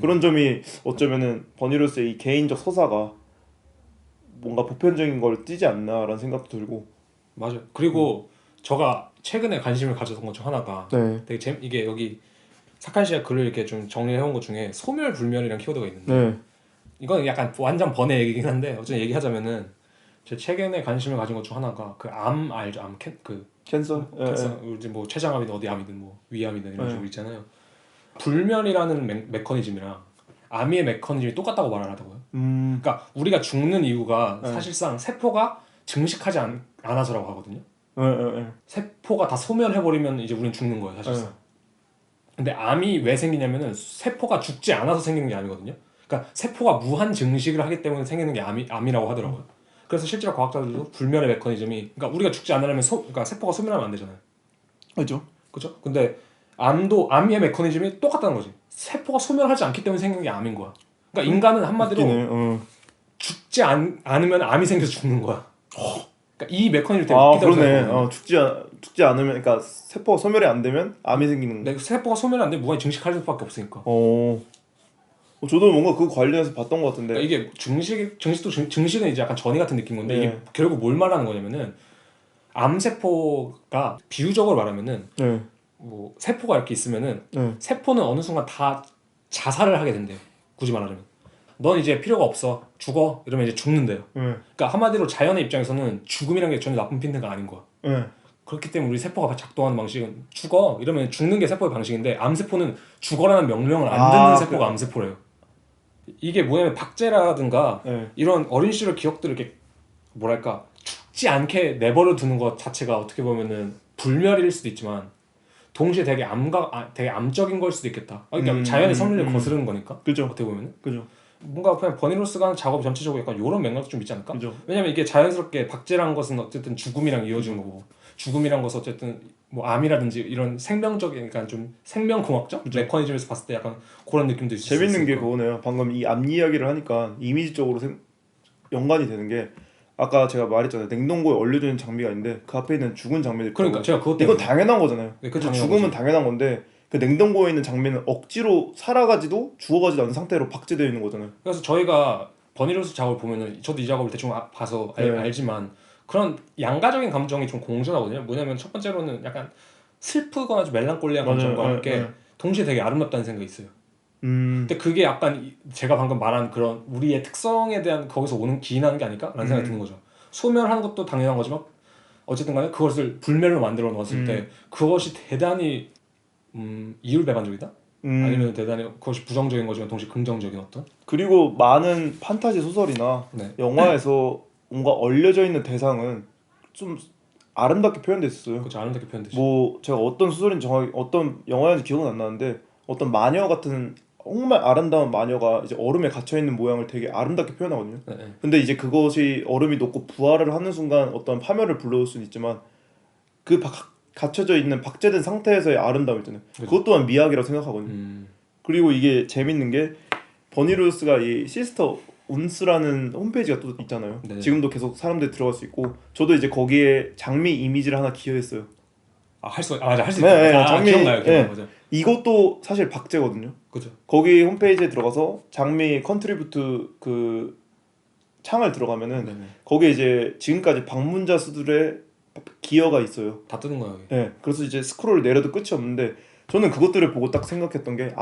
그런 점이 어쩌면은 버니로스의 이 개인적 서사가 뭔가 보편적인 걸 띠지 않나라는 생각도 들고. 맞아요. 그리고 제가 최근에 관심을 가졌던 것 중 하나가 되게 이게 여기 사칸 씨가 글을 이렇게 좀 정리해온 것 중에 소멸불멸이라는 키워드가 있는데 이건 약간 완전 번외 얘기긴 한데 어쨌든 얘기하자면은 제 최근에 관심을 가진 것 중 하나가 그 암 알죠? 캔서? 이제 뭐 췌장암이든 어디 암이든 뭐 위암이든 이런 식으로 있잖아요. 불멸이라는 메커니즘이랑 암의 메커니즘이 똑같다고 말을 하더라고요. 그러니까 우리가 죽는 이유가 사실상 세포가 증식하지 않아서라고 하거든요. 세포가 다 소멸해버리면 이제 우린 죽는 거예요 사실상. 근데 암이 왜 생기냐면은 세포가 죽지 않아서 생기는 게 암이거든요. 그러니까 세포가 무한 증식을 하기 때문에 생기는 게 암이라고 하더라고요. 그래서 실제로 과학자들도 불멸의 메커니즘이 그러니까 우리가 죽지 않으려면 그러니까 세포가 소멸하면 안 되잖아요. 그렇죠. 그렇죠. 근데 암의 메커니즘이 똑같다는 거지. 세포가 소멸하지 않기 때문에 생긴 게 암인 거야. 그러니까 인간은 한마디로 죽지 않으면 암이 생겨서 죽는 거야. 그러니까 이 메커니즘이 되게 웃기다고 생각하거든요. 죽지 않으면, 그러니까 세포가 소멸이 안 되면 암이 생기는 거. 네, 세포가 소멸 안 되면 무관이 증식할 수밖에 없으니까. 저도 뭔가 그 관련해서 봤던 것 같은데. 그러니까 이게 증식은 이제 약간 전이 같은 느낌인 건데 네. 이게 결국 뭘 말하는 거냐면은 암 세포가 비유적으로 말하면은 네. 뭐 세포가 이렇게 있으면은 네. 세포는 어느 순간 다 자살을 하게 된대요. 굳이 말하자면 넌 이제 필요가 없어 죽어 이러면 이제 죽는데요. 그러니까 한마디로 자연의 입장에서는 죽음이라는 게 전혀 나쁜 핀트가 아닌 거야. 그렇기 때문에 우리 세포가 작동하는 방식은 죽어 이러면 죽는 게 세포의 방식인데 암세포는 죽어라는 명령을 안 듣는 세포가 그래. 암세포래요. 이게 뭐냐면 박제라든가 이런 어린 시절 기억들을 이렇게 뭐랄까 죽지 않게 내버려 두는 것 자체가 어떻게 보면은 불멸일 수도 있지만 동시에 되게 암적인 걸 수도 있겠다. 그러니까 자연의 섭리를 거스르는 거니까. 그죠. 어떻게 보면은. 그죠. 뭔가 그냥 버니로스가 하는 작업 전체적으로 약간 이런 맥락도 좀 있지 않을까? 그죠. 왜냐면 이게 자연스럽게 박제라는 것은 어쨌든 죽음이랑 이어지는 거고 죽음이란 것은 어쨌든 뭐 암이라든지 이런 생명적인 그러니까 좀 생명공학적 메커니즘에서 봤을 때 약간 그런 느낌도 있을 수 있을 재밌는 게 그거네요. 방금 이 암 이야기를 하니까 이미지적으로 연관이 되는 게 아까 제가 말했잖아요. 냉동고에 얼려져 있는 장미가 있는데 그 앞에 있는 죽은 장미들. 그러니까 제가 그것 이건 때문에 당연한 거잖아요. 네, 죽음은 거지. 당연한 건데 그 냉동고에 있는 장미는 억지로 살아가지도 죽어가지도 않은 상태로 박제되어 있는 거잖아요. 그래서 저희가 버니로스 작업을 보면은 저도 이 작업을 대충 봐서 알지만 그런 양가적인 감정이 좀 공존하거든요. 뭐냐면 첫 번째로는 약간 슬프거나 좀 멜랑콜리한 감정과 함께 동시에 되게 아름답다는 생각이 있어요. 근데 그게 약간 제가 방금 말한 그런 우리의 특성에 대한 거기서 오는 기인하는 게 아닐까라는 생각이 드는 거죠. 소멸하는 것도 당연한 거지만 어쨌든 간에 그것을 불멸로 만들어 놓았을 때 그것이 대단히 이율배반적이다? 아니면 대단히 그것이 부정적인 거지만 동시에 긍정적인 어떤? 그리고 많은 판타지 소설이나 영화에서 뭔가 얼려져 있는 대상은 좀 아름답게 표현됐어요. 그렇죠. 아름답게 표현되죠. 뭐 제가 어떤 소설인지 정확히 어떤 영화인지 기억은 안 나는데 어떤 마녀 같은 정말 아름다운 마녀가 이제 얼음에 갇혀 있는 모양을 되게 아름답게 표현하거든요. 근데 이제 그것이 얼음이 녹고 부활을 하는 순간 어떤 파멸을 불러올 수는 있지만 그 갇혀져 있는 박제된 상태에서의 아름다움 있잖아요. 그것 또한 미학이라고 생각하거든요. 그리고 이게 재밌는 게 버니루스가 이 시스터 운스라는 홈페이지가 또 있잖아요. 지금도 계속 사람들이 들어갈 수 있고 저도 이제 거기에 장미 이미지를 하나 기여했어요. 맞아 할 수 있다. 장미 기억나요. 맞아. 이것도 사실 박제거든요. 그죠. 거기 홈페이지에 들어가서 장미 컨트리뷰트 그 창을 들어가면은 거기에 이제 지금까지 방문자 수들의 기여가 있어요. 다 뜨는 거야. 그래서 이제 스크롤을 내려도 끝이 없는데 저는 그것들을 보고 딱 생각했던 게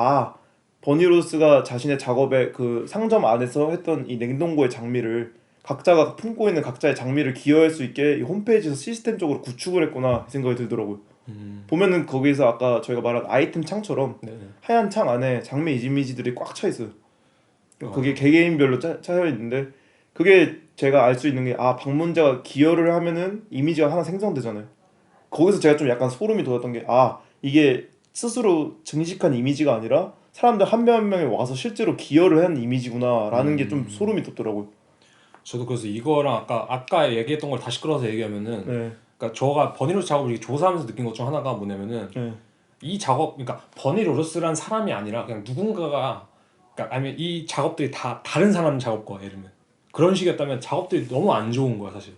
버니로스가 자신의 작업에 그 상점 안에서 했던 이 냉동고의 장미를 각자가 품고 있는 각자의 장미를 기여할 수 있게 이 홈페이지에서 시스템적으로 구축을 했구나 생각이 들더라고요. 보면은 거기서 아까 저희가 말한 아이템 창처럼 하얀 창 안에 장미 이미지들이 꽉 차 있어요. 그게 개개인별로 짜여 있는데 그게 제가 알 수 있는 게 방문자가 기여를 하면은 이미지가 하나 생성되잖아요. 거기서 제가 좀 약간 소름이 돋았던 게 이게 스스로 증식한 이미지가 아니라 사람들 한 명 한 명이 와서 실제로 기여를 한 이미지구나라는 게 좀 소름이 돋더라고요. 저도 그래서 이거랑 아까 얘기했던 걸 다시 끌어서 얘기하면은 그러니까 저가 버니로스 작업을 조사하면서 느낀 것 중 하나가 뭐냐면은 이 작업 그러니까 버니로스란 사람이 아니라 그냥 누군가가 그러니까 아니면 이 작업들이 다 다른 사람 작업과 예를 들면 그런 식이었다면 작업들이 너무 안 좋은 거야 사실.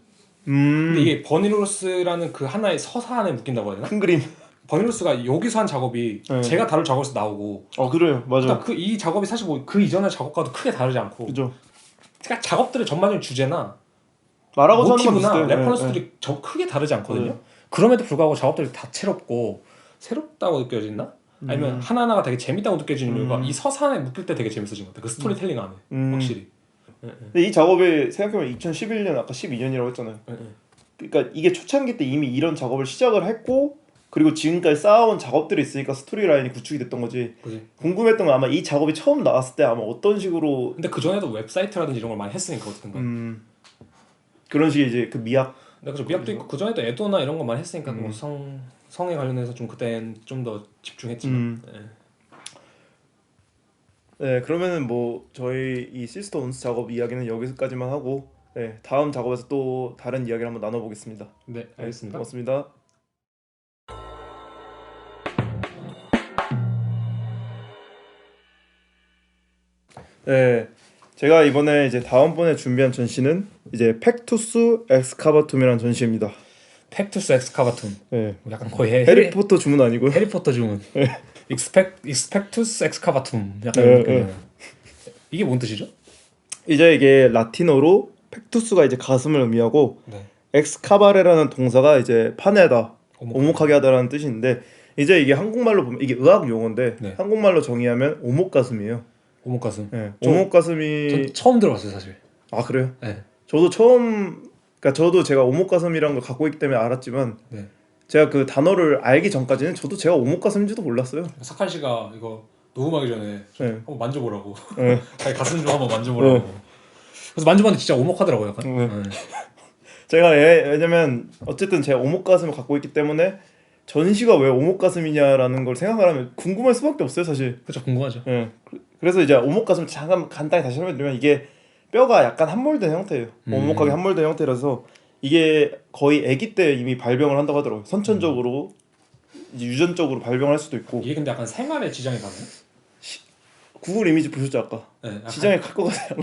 근데 이게 버니로스라는 그 하나의 서사 안에 묶인다고 해야 되나? 큰 그림. 버니로스가 여기서 한 작업이 제가 다룰 작업에서 나오고 그래요. 맞아요. 그러니까 이 작업이 사실 뭐 그 이전의 작업과도 크게 다르지 않고 그죠. 그러니까 작업들의 전반적인 주제나 말하고자 하는 건 모티브나 비슷해요. 레퍼런스들이 크게 다르지 않거든요. 그럼에도 불구하고 작업들이 다채롭고 새롭다고 느껴지나? 아니면 하나하나가 되게 재밌다고 느껴지는 이유가 이 서사 안에 묶일 때 되게 재밌어진 것 같아. 그 스토리텔링 안에 확실히. 근데 이 작업에 생각해보면 2011년 아까 12년이라고 했잖아요. 그러니까 이게 초창기 때 이미 이런 작업을 시작을 했고 그리고 지금까지 쌓아온 작업들이 있으니까 스토리 라인이 구축이 됐던 거지. 궁금했던 건 아마 이 작업이 처음 나왔을 때 아마 어떤 식으로. 근데 그 전에도 웹사이트라든지 이런 걸 많이 했으니까 어쨌든 그런 식의 이제 그 미학. 네, 그죠. 미학도 있고 그 전에도 에도나 이런 거 많이 했으니까 뭐 성에 관련해서 좀 그땐 좀 더 집중했지만. 네, 그러면은 뭐 저희 이 시스터 운스 작업 이야기는 여기까지만 하고 다음 작업에서 또 다른 이야기를 한번 나눠보겠습니다. 네, 알겠습니다. 고맙습니다. 네, 제가 이번에 이제 다음번에 준비한 전시는 이제 팩투스 엑스카바툼이라는 전시입니다. 팩투스 엑스카바툼. 네. 약간 거의 해리포터 주문 아니고요. 해리포터 주문. 익스펙투스 엑스카바툼. 약간 네, 이런 느낌이에요. 이게 뭔 뜻이죠? 이제 이게 라틴어로 팩투스가 이제 가슴을 의미하고 네. 엑스카바레라는 동사가 이제 파내다, 오목하게 하다라는 뜻인데 이제 이게 한국말로 보면 이게 의학 용어인데 네. 한국말로 정의하면 오목가슴이에요. 오목가슴. 네. 오목가슴이 전 처음 들어봤어요 사실. 아 그래요? 네. 저도 그러니까 저도 제가 오목가슴이라는 걸 갖고 있기 때문에 알았지만 네. 제가 그 단어를 알기 전까지는 저도 제가 오목가슴인지도 몰랐어요. 사칸 씨가 이거 녹음하기 전에 네. 한번 만져보라고. 네. 자기 가슴 좀 한번 만져보라고. 그래서 만져봤는데 진짜 오목하더라고요 약간. 네. 네. 제가 왜냐면 어쨌든 제가 오목가슴을 갖고 있기 때문에 전시가 왜 오목가슴이냐라는 걸 생각을 하면 궁금할 수밖에 없어요 사실. 그렇죠, 궁금하죠. 예. 그래서 이제 오목가슴 잠깐 간단히 다시 설명드리면 이게 뼈가 약간 함몰된 형태예요. 오목하게 함몰된 형태라서 이게 거의 아기 때 이미 발병을 한다고 하더라고요. 선천적으로 이제 유전적으로 발병할 수도 있고. 이게 근데 약간 생활에 지장이 가나요? 구글 이미지 보셨죠 아까? 네, 약간 지장이 갈 것 같아요.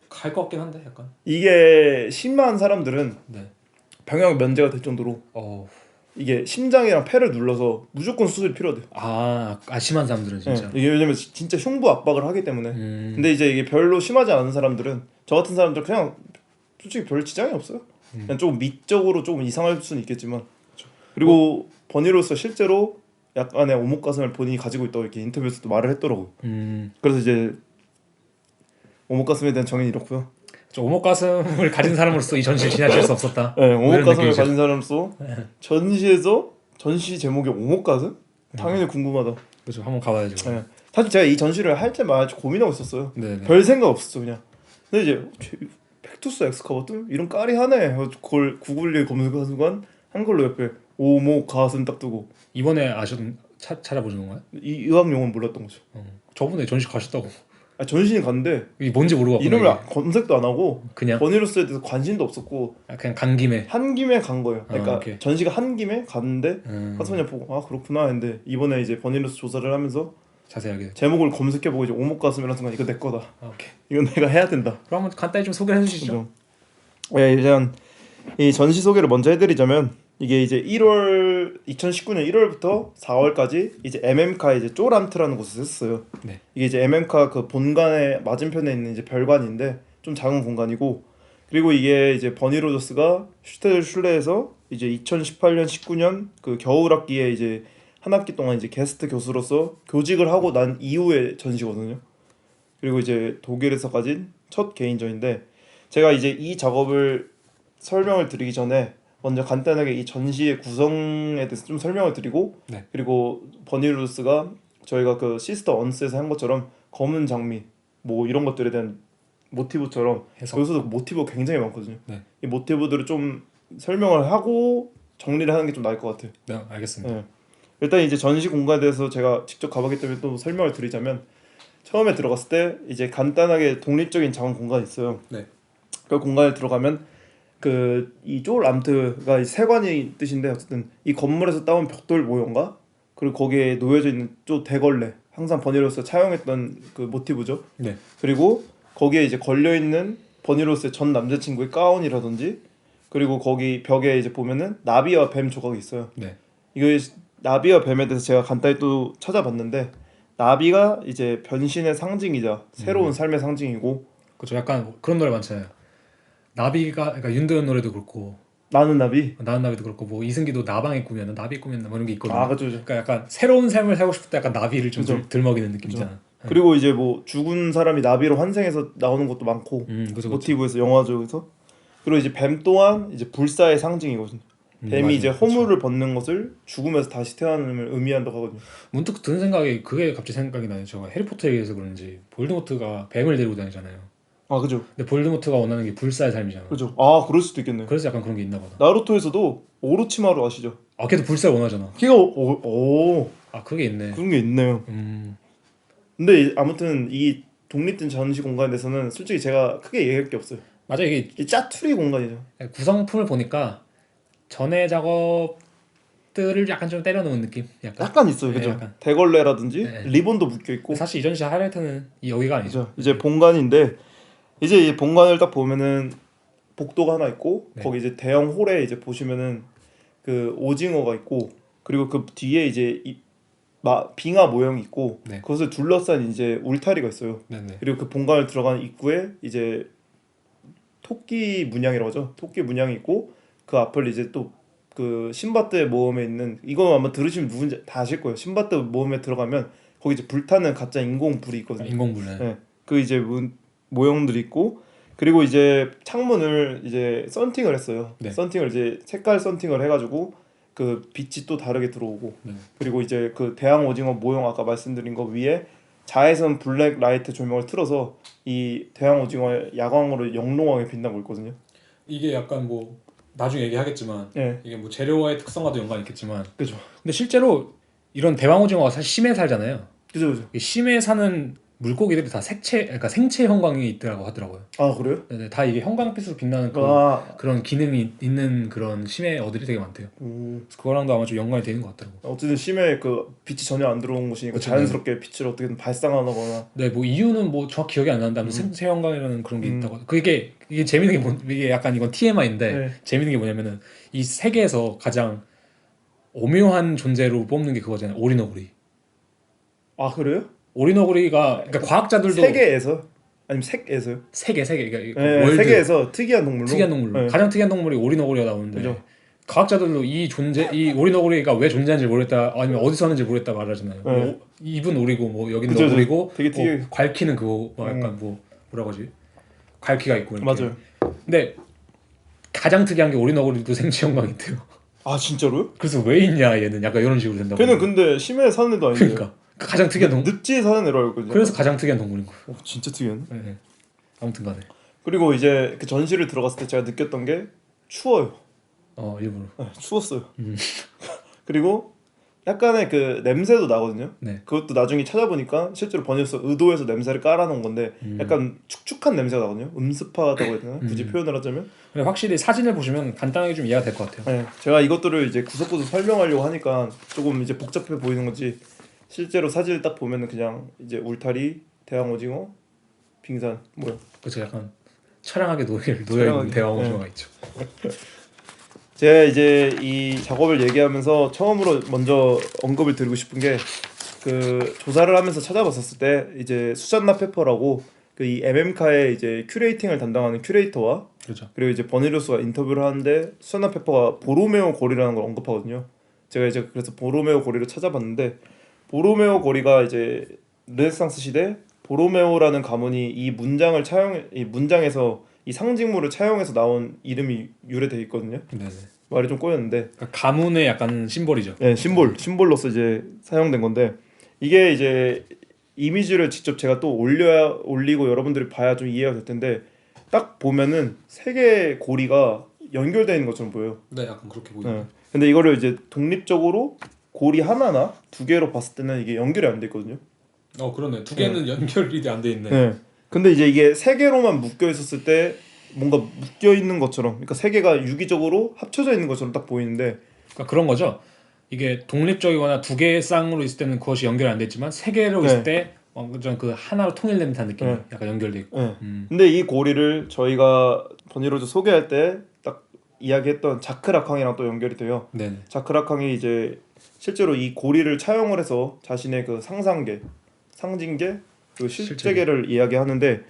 갈 것 같긴 한데 약간. 이게 심한 사람들은 네. 병역 면제가 될 정도로 이게 심장이랑 폐를 눌러서 무조건 수술이 필요하대요. 심한 사람들은 진짜. 네. 이게 왜냐면 진짜 흉부 압박을 하기 때문에. 근데 이제 이게 별로 심하지 않은 사람들은 저 같은 사람들 그냥 솔직히 별 지장이 없어요. 그냥 조금 미적으로 조금 이상할 수는 있겠지만. 그리고 버니로서 실제로 약간의 오목가슴을 본인이 가지고 있다고 이렇게 인터뷰에서도 말을 했더라고요. 그래서 이제 오목가슴에 대한 정의는 이렇고요. 저 오목가슴을 가진 사람으로서 이 전시를 지나칠 수 없었다. 네, 오목가슴을 가진 사람으로서 전시에서 전시 제목이 오목가슴? 당연히 궁금하다. 그렇죠, 한번 가봐야죠. 네. 사실 제가 이 전시를 할 때마다 고민하고 있었어요. 네네. 별 생각 없었어 그냥. 근데 이제 팩투스 엑스카바툼 이런 까리하네. 그걸 구글에 검색한 순간 한글로 옆에 오목가슴 딱 뜨고. 이번에 찾아보시는 거예요? 이 의학 용어는 몰랐던 거죠. 저번에 전시 가셨다고. 전시는 갔는데 이게 뭔지 모르고 이름을 검색도 안 하고 그냥 버니로스에 대해서 관심도 없었고 그냥 간 김에 한 김에 간 거예요. 그러니까 전시가 한 김에 갔는데 가서 그냥 보고 아 그렇구나 했는데 이번에 이제 버니로스 조사를 하면서 자세하게 제목을 검색해보고 이제 오목가슴이라는 순간 이거 내 거다. 오케이. 이건 내가 해야 된다. 그럼 한번 간단히 좀 소개해 주시죠. 네, 일단 이 전시 소개를 먼저 해드리자면 이게 이제 2019년 1월부터 4월까지 이제 MM카 이제 쪼람트라는 곳에서 했어요. 네. 이게 이제 MM카 그 본관의 맞은편에 있는 이제 별관인데 좀 작은 공간이고 그리고 이게 이제 버니 로저스가 슈테르슐레에서 이제 2018년 19년 그 겨울 학기에 이제 한 학기 동안 이제 게스트 교수로서 교직을 하고 난 이후의 전시거든요. 그리고 이제 독일에서 가진 첫 개인전인데 제가 이제 이 작업을 설명을 드리기 전에 먼저 간단하게 이 전시의 구성에 대해서 좀 설명을 드리고 네. 그리고 버니루스가 저희가 그 시스터 언스에서 한 것처럼 검은 장미 뭐 이런 것들에 대한 모티브처럼 여기서도 모티브가 굉장히 많거든요. 네. 이 모티브들을 좀 설명을 하고 정리를 하는 게 좀 나을 것 같아요. 네, 알겠습니다. 네. 일단 이제 전시 공간에 대해서 제가 직접 가봤기 때문에 또 설명을 드리자면 처음에 들어갔을 때 이제 간단하게 독립적인 작은 공간이 있어요. 네. 그 공간에 들어가면 그 이 쪼람트가 세관이 뜻인데 어쨌든 이 건물에서 따온 벽돌 모형과 그리고 거기에 놓여져 있는 쪼 대걸레 항상 버니로스 차용했던 그 모티브죠. 네. 그리고 거기에 이제 걸려 있는 버니로스의 전 남자친구의 가운이라든지 그리고 거기 벽에 이제 보면은 나비와 뱀 조각이 있어요. 네. 이거 나비와 뱀에 대해서 제가 간단히 또 찾아봤는데 나비가 이제 변신의 상징이자 새로운 삶의 상징이고 그렇죠. 약간 그런 노래 많잖아요. 나비가 그러니까 윤도현 노래도 그렇고 나는 나비 나는 나비도 그렇고 뭐 이승기도 나방의 꿈이었나 나비 꿈이었나 뭐 이런 게 있거든요. 아 그렇죠. 그러니까 약간 새로운 삶을 살고 싶을 때 약간 나비를 좀 들먹이는 느낌이잖아. 그렇죠. 그리고 이제 뭐 죽은 사람이 나비로 환생해서 나오는 것도 많고 그렇죠, 모티브에서 영화적에서 그리고 이제 뱀 또한 이제 불사의 상징이거든요. 뱀이 맞아요. 이제 허물을 벗는 것을 죽음에서 다시 태어남을 의미한다고 하거든요. 문득 드는 생각이 그게 갑자기 생각이 나요. 제가 해리포터 얘기해서 그런지 볼드모트가 뱀을 데리고 다니잖아요. 아 그죠. 근데 볼드모트가 원하는 게 불사의 삶이잖아. 그죠. 아 그럴 수도 있겠네요. 그래서 약간 그런 게 있나 보다. 나루토에서도 오로치마루 아시죠? 아 걔도 불사 원하잖아. 걔가 오 아 그게 있네. 그런 게 있네요. 근데 아무튼 이 독립된 전시 공간에 대해서는 솔직히 제가 크게 얘기할 게 없어요. 맞아 이게 이 짜투리 공간이죠. 구성품을 보니까 전에 작업들을 약간 좀 때려놓은 느낌. 약간 있어요, 그죠? 약간. 대걸레라든지 네. 리본도 묶여 있고. 사실 이 전시 하이라이트는 이 여기가 아니죠. 그죠? 이제 본관인데 이제 이 본관을 딱 보면은 복도가 하나 있고 네. 거기 이제 대형 홀에 이제 보시면은 그 오징어가 있고 그리고 그 뒤에 이제 빙하 모형이 있고 네. 그것을 둘러싼 이제 울타리가 있어요. 네네. 그리고 그 본관을 들어가는 입구에 이제 토끼 문양이라고 하죠. 토끼 문양이 있고 그 앞을 이제 또 그 신바트의 모험에 있는 이거 아마 들으시면 누군지 다 아실 거예요. 신바트 모험에 들어가면 거기 이제 불타는 가짜 인공 불이 있거든요. 인공불. 네. 그 이제 모형들이 있고 그리고 이제 창문을 이제 썬팅을 했어요. 네. 썬팅을 이제 색깔 썬팅을 해가지고 그 빛이 또 다르게 들어오고 네. 그리고 이제 그 대왕 오징어 모형 아까 말씀드린 거 위에 자외선 블랙 라이트 조명을 틀어서 이 대왕 오징어의 야광으로 영롱하게 빛나고 있거든요. 이게 약간 뭐 나중에 얘기하겠지만 네. 이게 뭐 재료와의 특성과도 연관이 있겠지만 그죠. 근데 실제로 이런 대왕오징어가 사실 심해에 살잖아요. 그죠. 이 심해에 사는 물고기들이 다 그러니까 생체 형광이 있더라고 하더라고요. 아 그래요? 네네, 다 이게 형광빛으로 빛나는 그런 기능이 있는 그런 심해 어들이 되게 많대요. 그래서 그거랑도 아마 좀 연관이 되는 것 같더라고. 어쨌든 심해 그 빛이 전혀 안 들어온 곳이니까 그쵸, 자연스럽게 빛을 어떻게든 발산하거나. 네, 뭐 이유는 뭐 정확히 기억이 안 나는데 아무튼 생체 형광이라는 그런 게 있다고. 이게 재밌는 게 이게 약간 이건 TMI인데 네. 재밌는 게 뭐냐면은 이 세계에서 가장 오묘한 존재로 뽑는 게 그거잖아요. 오리너구리. 아 그래요? 오리너구리가 그러니까 과학자들도 세계에서 아니면 색에서요? 세계 그러니까 네, 월드 세계에서 특이한 동물로. 특이한 동물로 네. 가장 특이한 동물이 오리너구리가 나오는데 그죠. 과학자들도 이 오리너구리가 왜 존재하는지 모르겠다 아니면 어디서 하는지 모르겠다 말하잖아요. 네. 뭐 입은 오리고 뭐 여기는 그죠, 오리고 되게 뭐 특이해. 괄키는 그거 뭐 약간 뭐라고 하지? 괄키가 있고 이렇게. 맞아요. 근데 가장 특이한 게 오리너구리도 생체 형광인데요. 아 진짜로요? 그래서 왜 있냐 얘는 약간 이런 식으로 된다고. 걔는 근데 심해에 사는 애도 아닌데. 그러니까 가장 특이한 동물. 늪지에 사는 애로 알고 있거든요. 그래서 가장 특이한 동물인 거예요. 진짜 특이하네. 네. 아무튼간에. 그리고 이제 그 전시를 들어갔을 때 제가 느꼈던 게 추워요. 일부러. 네, 추웠어요. 그리고 약간의 그 냄새도 나거든요. 네. 그것도 나중에 찾아보니까 실제로 번역서 의도해서 냄새를 깔아놓은 건데 약간 축축한 냄새가 나거든요. 음습하다고 해야 되나? 굳이 표현을 하자면. 근데 확실히 사진을 보시면 간단하게 좀 이해가 될 것 같아요. 네, 제가 이것들을 이제 구석구석 설명하려고 하니까 조금 이제 복잡해 보이는 거지. 실제로 사진을 딱 보면은 그냥 이제 울타리, 대왕 오징어, 빙산 뭐야? 그렇죠. 약간 처량하게 놓여있는 대왕 오징어가 있죠. 제가 이제 이 작업을 얘기하면서 처음으로 먼저 언급을 드리고 싶은 게 그 조사를 하면서 찾아봤었을 때 이제 수잔나 페퍼라고 그 이 MM카의 이제 큐레이팅을 담당하는 큐레이터와 그렇죠. 그리고 이제 버니로스가 인터뷰를 하는데 수잔나 페퍼가 보로메오 고리라는 걸 언급하거든요. 제가 이제 그래서 보로메오 고리를 찾아봤는데 보로메오 고리가 이제 르네상스 시대 보로메오라는 가문이 이 문장에서 이 상징물을 차용해서 나온 이름이 유래돼 있거든요. 네네. 말이 좀 꼬였는데 그러니까 가문의 약간 심볼이죠. 네, 심볼로서 이제 사용된 건데 이게 이제 이미지를 직접 제가 또 올리고 여러분들이 봐야 좀 이해가 될 텐데 딱 보면은 세 개의 고리가 연결되어 있는 것처럼 보여요. 네, 약간 그렇게 보이네요. 네. 근데 이거를 이제 독립적으로 고리 하나나 두 개로 봤을 때는 이게 연결이 안 돼 있거든요. 그러네. 두 개는 연결이 안 돼 있네. 네. 근데 이제 이게 세 개로만 묶여 있었을 때 뭔가 묶여 있는 것처럼, 그러니까 세 개가 유기적으로 합쳐져 있는 것처럼 딱 보이는데, 그러니까 그런 거죠. 이게 독립적이거나 두 개의 쌍으로 있을 때는 그것이 연결이 안 됐지만 세 개로 있을 때 완전 그 하나로 통일된 듯한 느낌이 약간 연결돼 있고. 네. 근데 이 고리를 저희가 버니로즈 소개할 때 딱 이야기했던 자크라캉이랑 또 연결이 돼요. 네. 자크라캉이 이제 실제로 이 고리를 차용을 해서 자신의 그 상상계, 상징계, 그 실제계를 이야기하는데,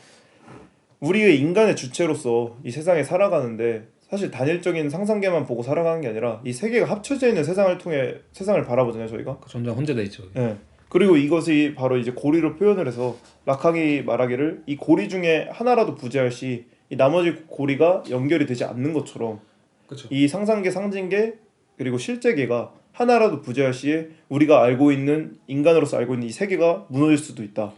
우리의 인간의 주체로서 이 세상에 살아가는데 사실 단일적인 상상계만 보고 살아가는 게 아니라 이 세 개가 합쳐져 있는 세상을 통해 세상을 바라보잖아요, 저희가. 점점 혼재돼 있죠. 네. 그리고 이것이 바로 이제 고리로 표현을 해서 라캉이 말하기를 이 고리 중에 하나라도 부재할 시 이 나머지 고리가 연결이 되지 않는 것처럼, 그렇죠. 이 상상계, 상징계 그리고 실제계가 하나라도 부재할 시에 우리가 알고 있는, 인간으로서 알고 있는 이 세계가 무너질 수도 있다.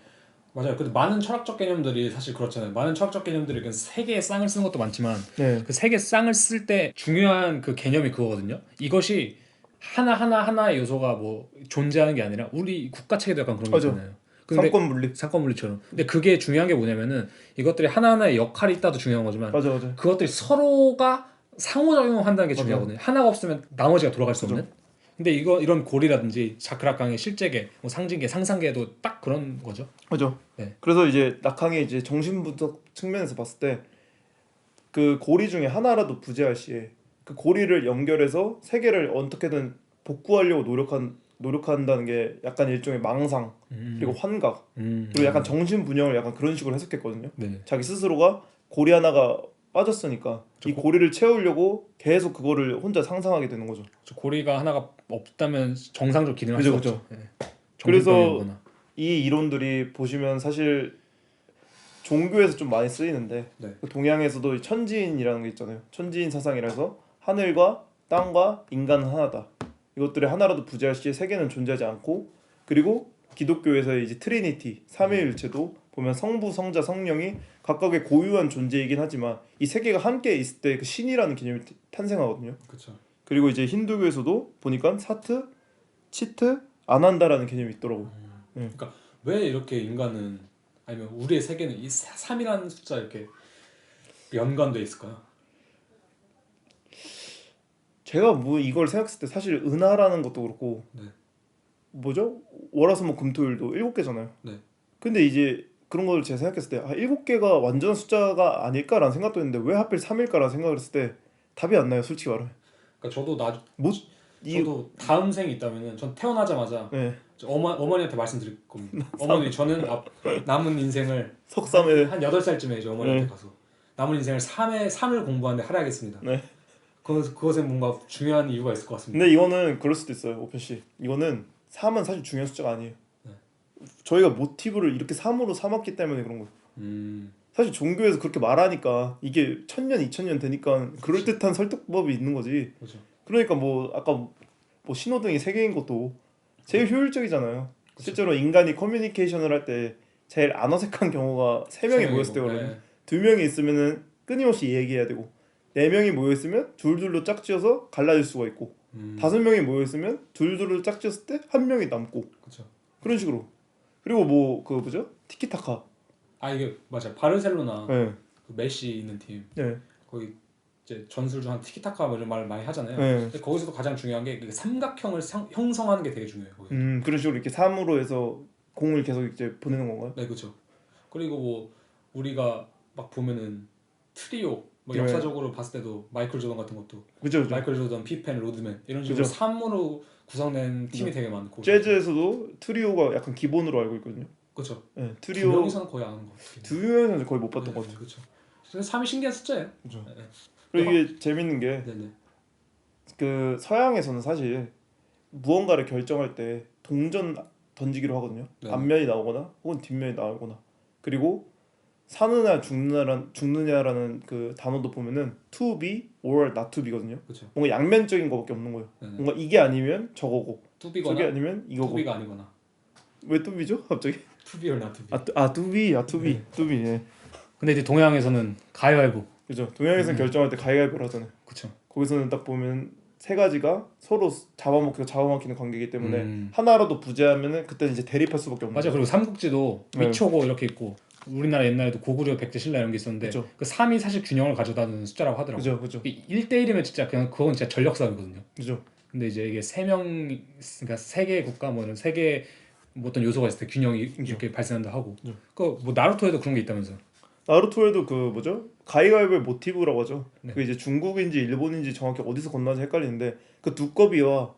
맞아요. 근데 많은 철학적 개념들이 사실 그렇잖아요. 많은 철학적 개념들이 그 세 개의 쌍을 쓰는 것도 많지만 그 세 개의 쌍을 쓸 때 중요한 그 개념이 그거거든요. 이것이 하나의 요소가 뭐 존재하는 게 아니라 우리 국가 체계도 약간 그런 거 있잖아요. 상권 물리처럼. 근데 그게 중요한 게 뭐냐면은 이것들이 하나하나의 역할이 있다도 중요한 거지만 맞아. 그것들이 서로가 상호작용한다는 게 중요하거든요. 하나가 없으면 나머지가 돌아갈 수 없는. 근데 이런 고리라든지 자크라캉의 실제계, 뭐 상징계, 상상계도 딱 그런 거죠. 그죠. 네. 그래서 이제 라캉이 이제 정신분석 측면에서 봤을 때 그 고리 중에 하나라도 부재할 시에 그 고리를 연결해서 세계를 어떻게든 복구하려고 노력한다는 게 약간 일종의 망상 그리고 환각 그리고 약간 정신 분열을 약간 그런 식으로 해석했거든요. 네. 자기 스스로가 고리 하나가 빠졌으니까 이 고리를 채우려고 계속 그거를 혼자 상상하게 되는 거죠. 고리가 하나가 없다면 정상적으로 기능할 수 없죠. 네. 그래서 이 이론들이 보시면 사실 종교에서 좀 많이 쓰이는데 네. 그 동양에서도 천지인이라는 게 있잖아요. 천지인 사상이라서 하늘과 땅과 인간은 하나다. 이것들의 하나라도 부재할 시에 세계는 존재하지 않고 그리고 기독교에서의 이제 트리니티 삼위일체도 보면 성부, 성자, 성령이 각각의 고유한 존재이긴 하지만 이 세 개가 함께 있을 때 그 신이라는 개념이 탄생하거든요. 그렇죠. 그리고 이제 힌두교에서도 보니까 사트, 치트, 아난다라는 개념이 있더라고. 그러니까 왜 이렇게 인간은 아니면 우리의 세계는 이 3이라는 숫자 이렇게 연관돼 있을까요? 제가 뭐 이걸 생각했을 때 사실 은하라는 것도 그렇고 네. 뭐죠? 월화수목 금토일도 7개잖아요. 네. 근데 이제 그런 걸 제가 생각했을 때 7개가 완전한 숫자가 아닐까라는 생각도 했는데 왜 하필 3일까라는 생각을 했을 때 답이 안 나요, 솔직히 말하면. 그러니까 저도 이 저도 다음 생이 있다면은 전 태어나자마자 네. 어머니한테 말씀드릴 겁니다. 어머니 저는 남은 인생을 석삼에 한 8살쯤에 이제 어머니한테 네. 가서 남은 인생을 3을 공부하는데 할애하겠습니다. 네. 그것에 뭔가 중요한 이유가 있을 것 같습니다. 근데 이거는 그럴 수도 있어요, 오편 씨. 이거는 3은 사실 중요한 숫자가 아니에요. 네. 저희가 모티브를 이렇게 3으로 삼았기 때문에 그런 거예요. 사실 종교에서 그렇게 말하니까 이게 1000년, 2000년 되니까 그럴듯한 설득법이 있는 거지. 그렇죠. 그러니까 뭐 아까 뭐 신호등이 3개인 것도 제일 효율적이잖아요. 그쵸. 실제로 인간이 커뮤니케이션을 할 때 제일 안 어색한 경우가 3명이 모였을 때거든요. 네. 2명이 있으면은 끊임없이 얘기해야 되고 4명이 모여 있으면 둘둘로 짝지어서 갈라질 수가 있고 5명이 모여 있으면 둘둘로 짝지었을 때 한 명이 남고 그렇죠. 그런 식으로. 그리고 뭐 그거 뭐죠? 티키타카. 아 이게 맞아. 바르셀로나 네. 그 메시 있는 팀. 네. 거기 이제 전술 중 한 티키타카 뭐 이런 말 많이 하잖아요. 네. 근데 거기서도 가장 중요한 게 그 삼각형을 형성하는 게 되게 중요해요. 거기. 그런 식으로 이렇게 3으로 해서 공을 계속 이제 보내는 건가요? 네, 그렇죠. 그리고 뭐 우리가 막 보면은 트리오 뭐 네. 역사적으로 봤을 때도 마이클 조던 같은 것도 그죠. 마이클 조던, 피펜, 로드맨 이런 식으로 그죠. 3으로 구성된 팀이 되게 많고 재즈에서도 트리오가 약간 기본으로 알고 있거든요. 그렇죠. 네, 두 트리오 명이서는 거의 안 하는 것 같아요. 2명이서는 거의 못 봤던 것 같아요. 그렇죠. 3이 신기한 숫자예요. 그죠. 네. 그리고 이게 재밌는 게 네네. 그 서양에서는 사실 무언가를 결정할 때 동전 던지기로 하거든요. 네. 앞면이 나오거나 혹은 뒷면이 나오거나. 그리고 사느냐 죽느냐라는 그 단어도 보면은 to be or not to be거든요. 그렇죠. 뭔가 양면적인 거밖에 없는 거예요. 네네. 뭔가 이게 아니면 저거고 투비거나 저게 아니면 이거고. 투비가 아니거나 왜 뚜비죠? 갑자기? 투비 or not to be. 뚜비. 네. 뚜비. 예. 근데 이제 동양에서는 가위바위보. 그죠. 동양에서는 결정할 때 가위바위보를 하잖아요. 그렇죠. 거기서는 딱 보면 세 가지가 서로 잡아먹히는 관계이기 때문에 음. 하나라도 부재하면은 그때는 이제 대립할 수밖에 없는 맞아. 거예요. 그리고 삼국지도 네. 위초고 이렇게 있고 우리나라 옛날에도 고구려, 백제, 신라 이런 게 있었는데 그쵸. 그 3이 사실 균형을 가져다는 숫자라고 하더라고요. 그죠. 1대1이면 진짜 그냥 그건 진짜 전력 싸움이거든요. 그죠. 근데 이제 이게 그러니까 세 개의 국가 뭐 이런 세 개의 뭐 어떤 요소가 있을 때 균형이 이렇게 발생한다 하고. 그 뭐 나루토에도 그런 게 있다면서요. 나루토에도 그 뭐죠? 가위바위보의 모티브라고 하죠. 네. 그 이제 중국인지 일본인지 정확히 어디서 건너는지 헷갈리는데 그 두꺼비와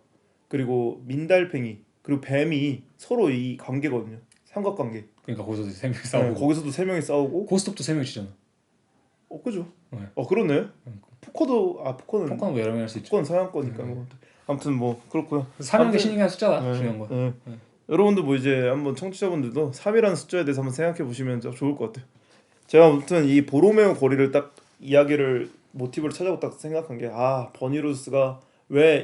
그리고 민달팽이 그리고 뱀이 서로 이 관계거든요. 삼각관계. 그러니까 거기서도 세 명이 싸우고. 네, 거기서도 세 명이 싸우고. 고스톱도 세 명이 치잖아. 그죠. 네. 그렇네. 포커는 포커는 뭐 여러 명 할 수 있죠. 포커는 서양 거니까 뭐. 아무튼 뭐 그렇고요. 3이 신기한 숫자다. 네, 중요한 거. 네. 여러분들 뭐 이제 한번 청취자분들도 3이라는 숫자에 대해서 한번 생각해 보시면 좋을 것 같아요. 제가 아무튼 이 보로메오 고리를 딱 이야기를 모티브를 찾아보고 딱 생각한 게 버니로스가 왜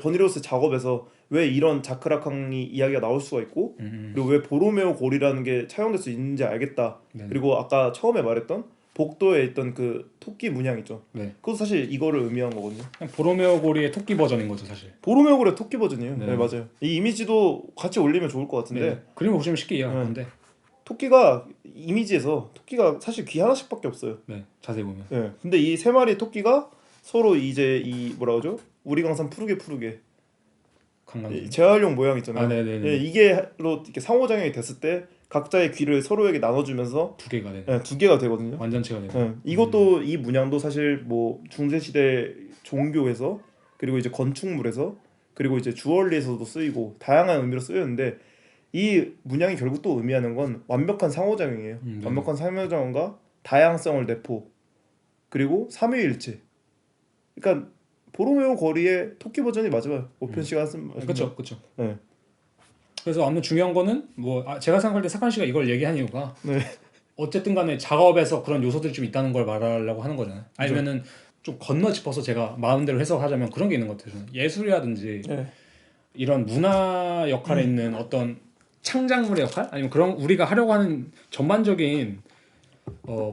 버니로스 작업에서 왜 이런 자크라캉이 이야기가 나올 수가 있고 그리고 왜 보로메오 고리라는 게 차용될 수 있는지 알겠다. 네. 그리고 아까 처음에 말했던 복도에 있던 그 토끼 문양 있죠. 네. 그것도 사실 이거를 의미한 거거든요. 그냥 보로메오 고리의 토끼 버전인 거죠 사실. 보로메오 고리 토끼 버전이에요. 네. 네, 맞아요. 이 이미지도 같이 올리면 좋을 것 같은데 네. 그림을 보시면 쉽게 이해할 네. 건데. 토끼가 이미지에서 토끼가 사실 귀 하나씩밖에 없어요. 네. 자세히 보면. 네. 근데 이 세 마리 토끼가 서로 이제 이 뭐라 그러죠? 우리 강산 푸르게 강간지. 재활용 모양 있잖아요. 네네네. 예, 이게로 이렇게 상호작용이 됐을 때 각자의 귀를 서로에게 나눠주면서 두 개가 되는. 네, 두 개가 되거든요. 완전체가 되는. 네, 이것도 이 문양도 사실 뭐 중세 시대 종교에서 그리고 이제 건축물에서 그리고 이제 주얼리에서도 쓰이고 다양한 의미로 쓰였는데 이 문양이 결국 또 의미하는 건 완벽한 상호작용이에요. 네. 완벽한 상호작용과 다양성을 내포 그리고 삼위일체. 그러니까 보로메오 거리의 토끼 버전이 맞아요. 오편 씨가 쓴. 그렇죠, 그렇죠. 네. 그래서 아무튼 중요한 거는 뭐 제가 생각할 때 사칸 씨가 이걸 얘기한 이유가 네. 어쨌든 간에 작업에서 그런 요소들이 좀 있다는 걸 말하려고 하는 거잖아요. 아니면은 좀 건너 짚어서 제가 마음대로 해석하자면 그런 게 있는 것 같아요. 저는. 예술이라든지 네. 이런 문화 역할에 있는 어떤 창작물의 역할 아니면 그런 우리가 하려고 하는 전반적인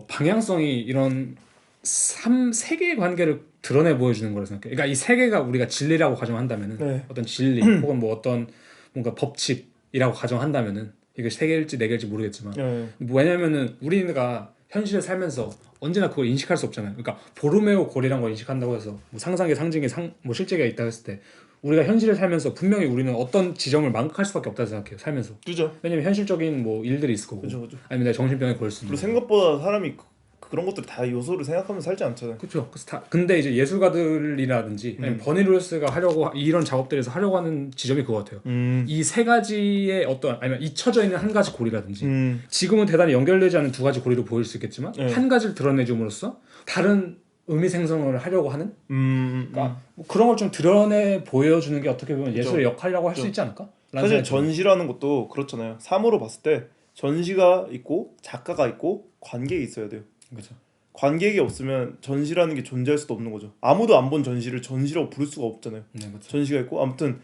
방향성이 이런 세계의 관계를 드러내 보여주는 거라고 생각해요. 그러니까 이 세계가 우리가 진리라고 가정한다면은 네. 어떤 진리 혹은 뭐 어떤 뭔가 법칙이라고 가정한다면은 이게 세 개일지 네 개일지 모르겠지만 네. 왜냐면은 우리가 현실에 살면서 언제나 그걸 인식할 수 없잖아요. 그러니까 보르메오 고리란 걸 인식한다고 해서 뭐 상상의 상징이 뭐 실제가 있다 했을 때 우리가 현실에 살면서 분명히 우리는 어떤 지점을 망각할 수밖에 없다고 생각해요. 살면서. 그죠. 왜냐면 현실적인 뭐 일들이 있을 거고. 그죠. 아니면 내가 정신병에 걸릴 수 있는. 그리고 생각보다 사람이 그런 것들 다 요소를 생각하면 살지 않잖아요. 그렇죠. 그래서 근데 이제 예술가들이라든지 아니면 버니로스가 하려고 이런 작업들에서 하려고 하는 지점이 그거 같아요. 이 세 가지의 어떤 아니면 잊혀져 있는 한 가지 고리라든지 지금은 대단히 연결되지 않는 두 가지 고리로 보일 수 있겠지만 한 가지를 드러내줌으로써 다른 의미 생성을 하려고 하는 그러니까 뭐 그런 걸 좀 드러내 보여주는 게 어떻게 보면 예술의 역할이라고 할 수 있지 않을까? 사실 전시라는 것도 그렇잖아요. 3으로 봤을 때 전시가 있고 작가가 있고 관객이 있어야 돼요. 그렇죠. 관객이 없으면 전시라는 게 존재할 수도 없는 거죠. 아무도 안 본 전시를 전시라고 부를 수가 없잖아요. 네, 그렇죠. 전시가 있고 아무튼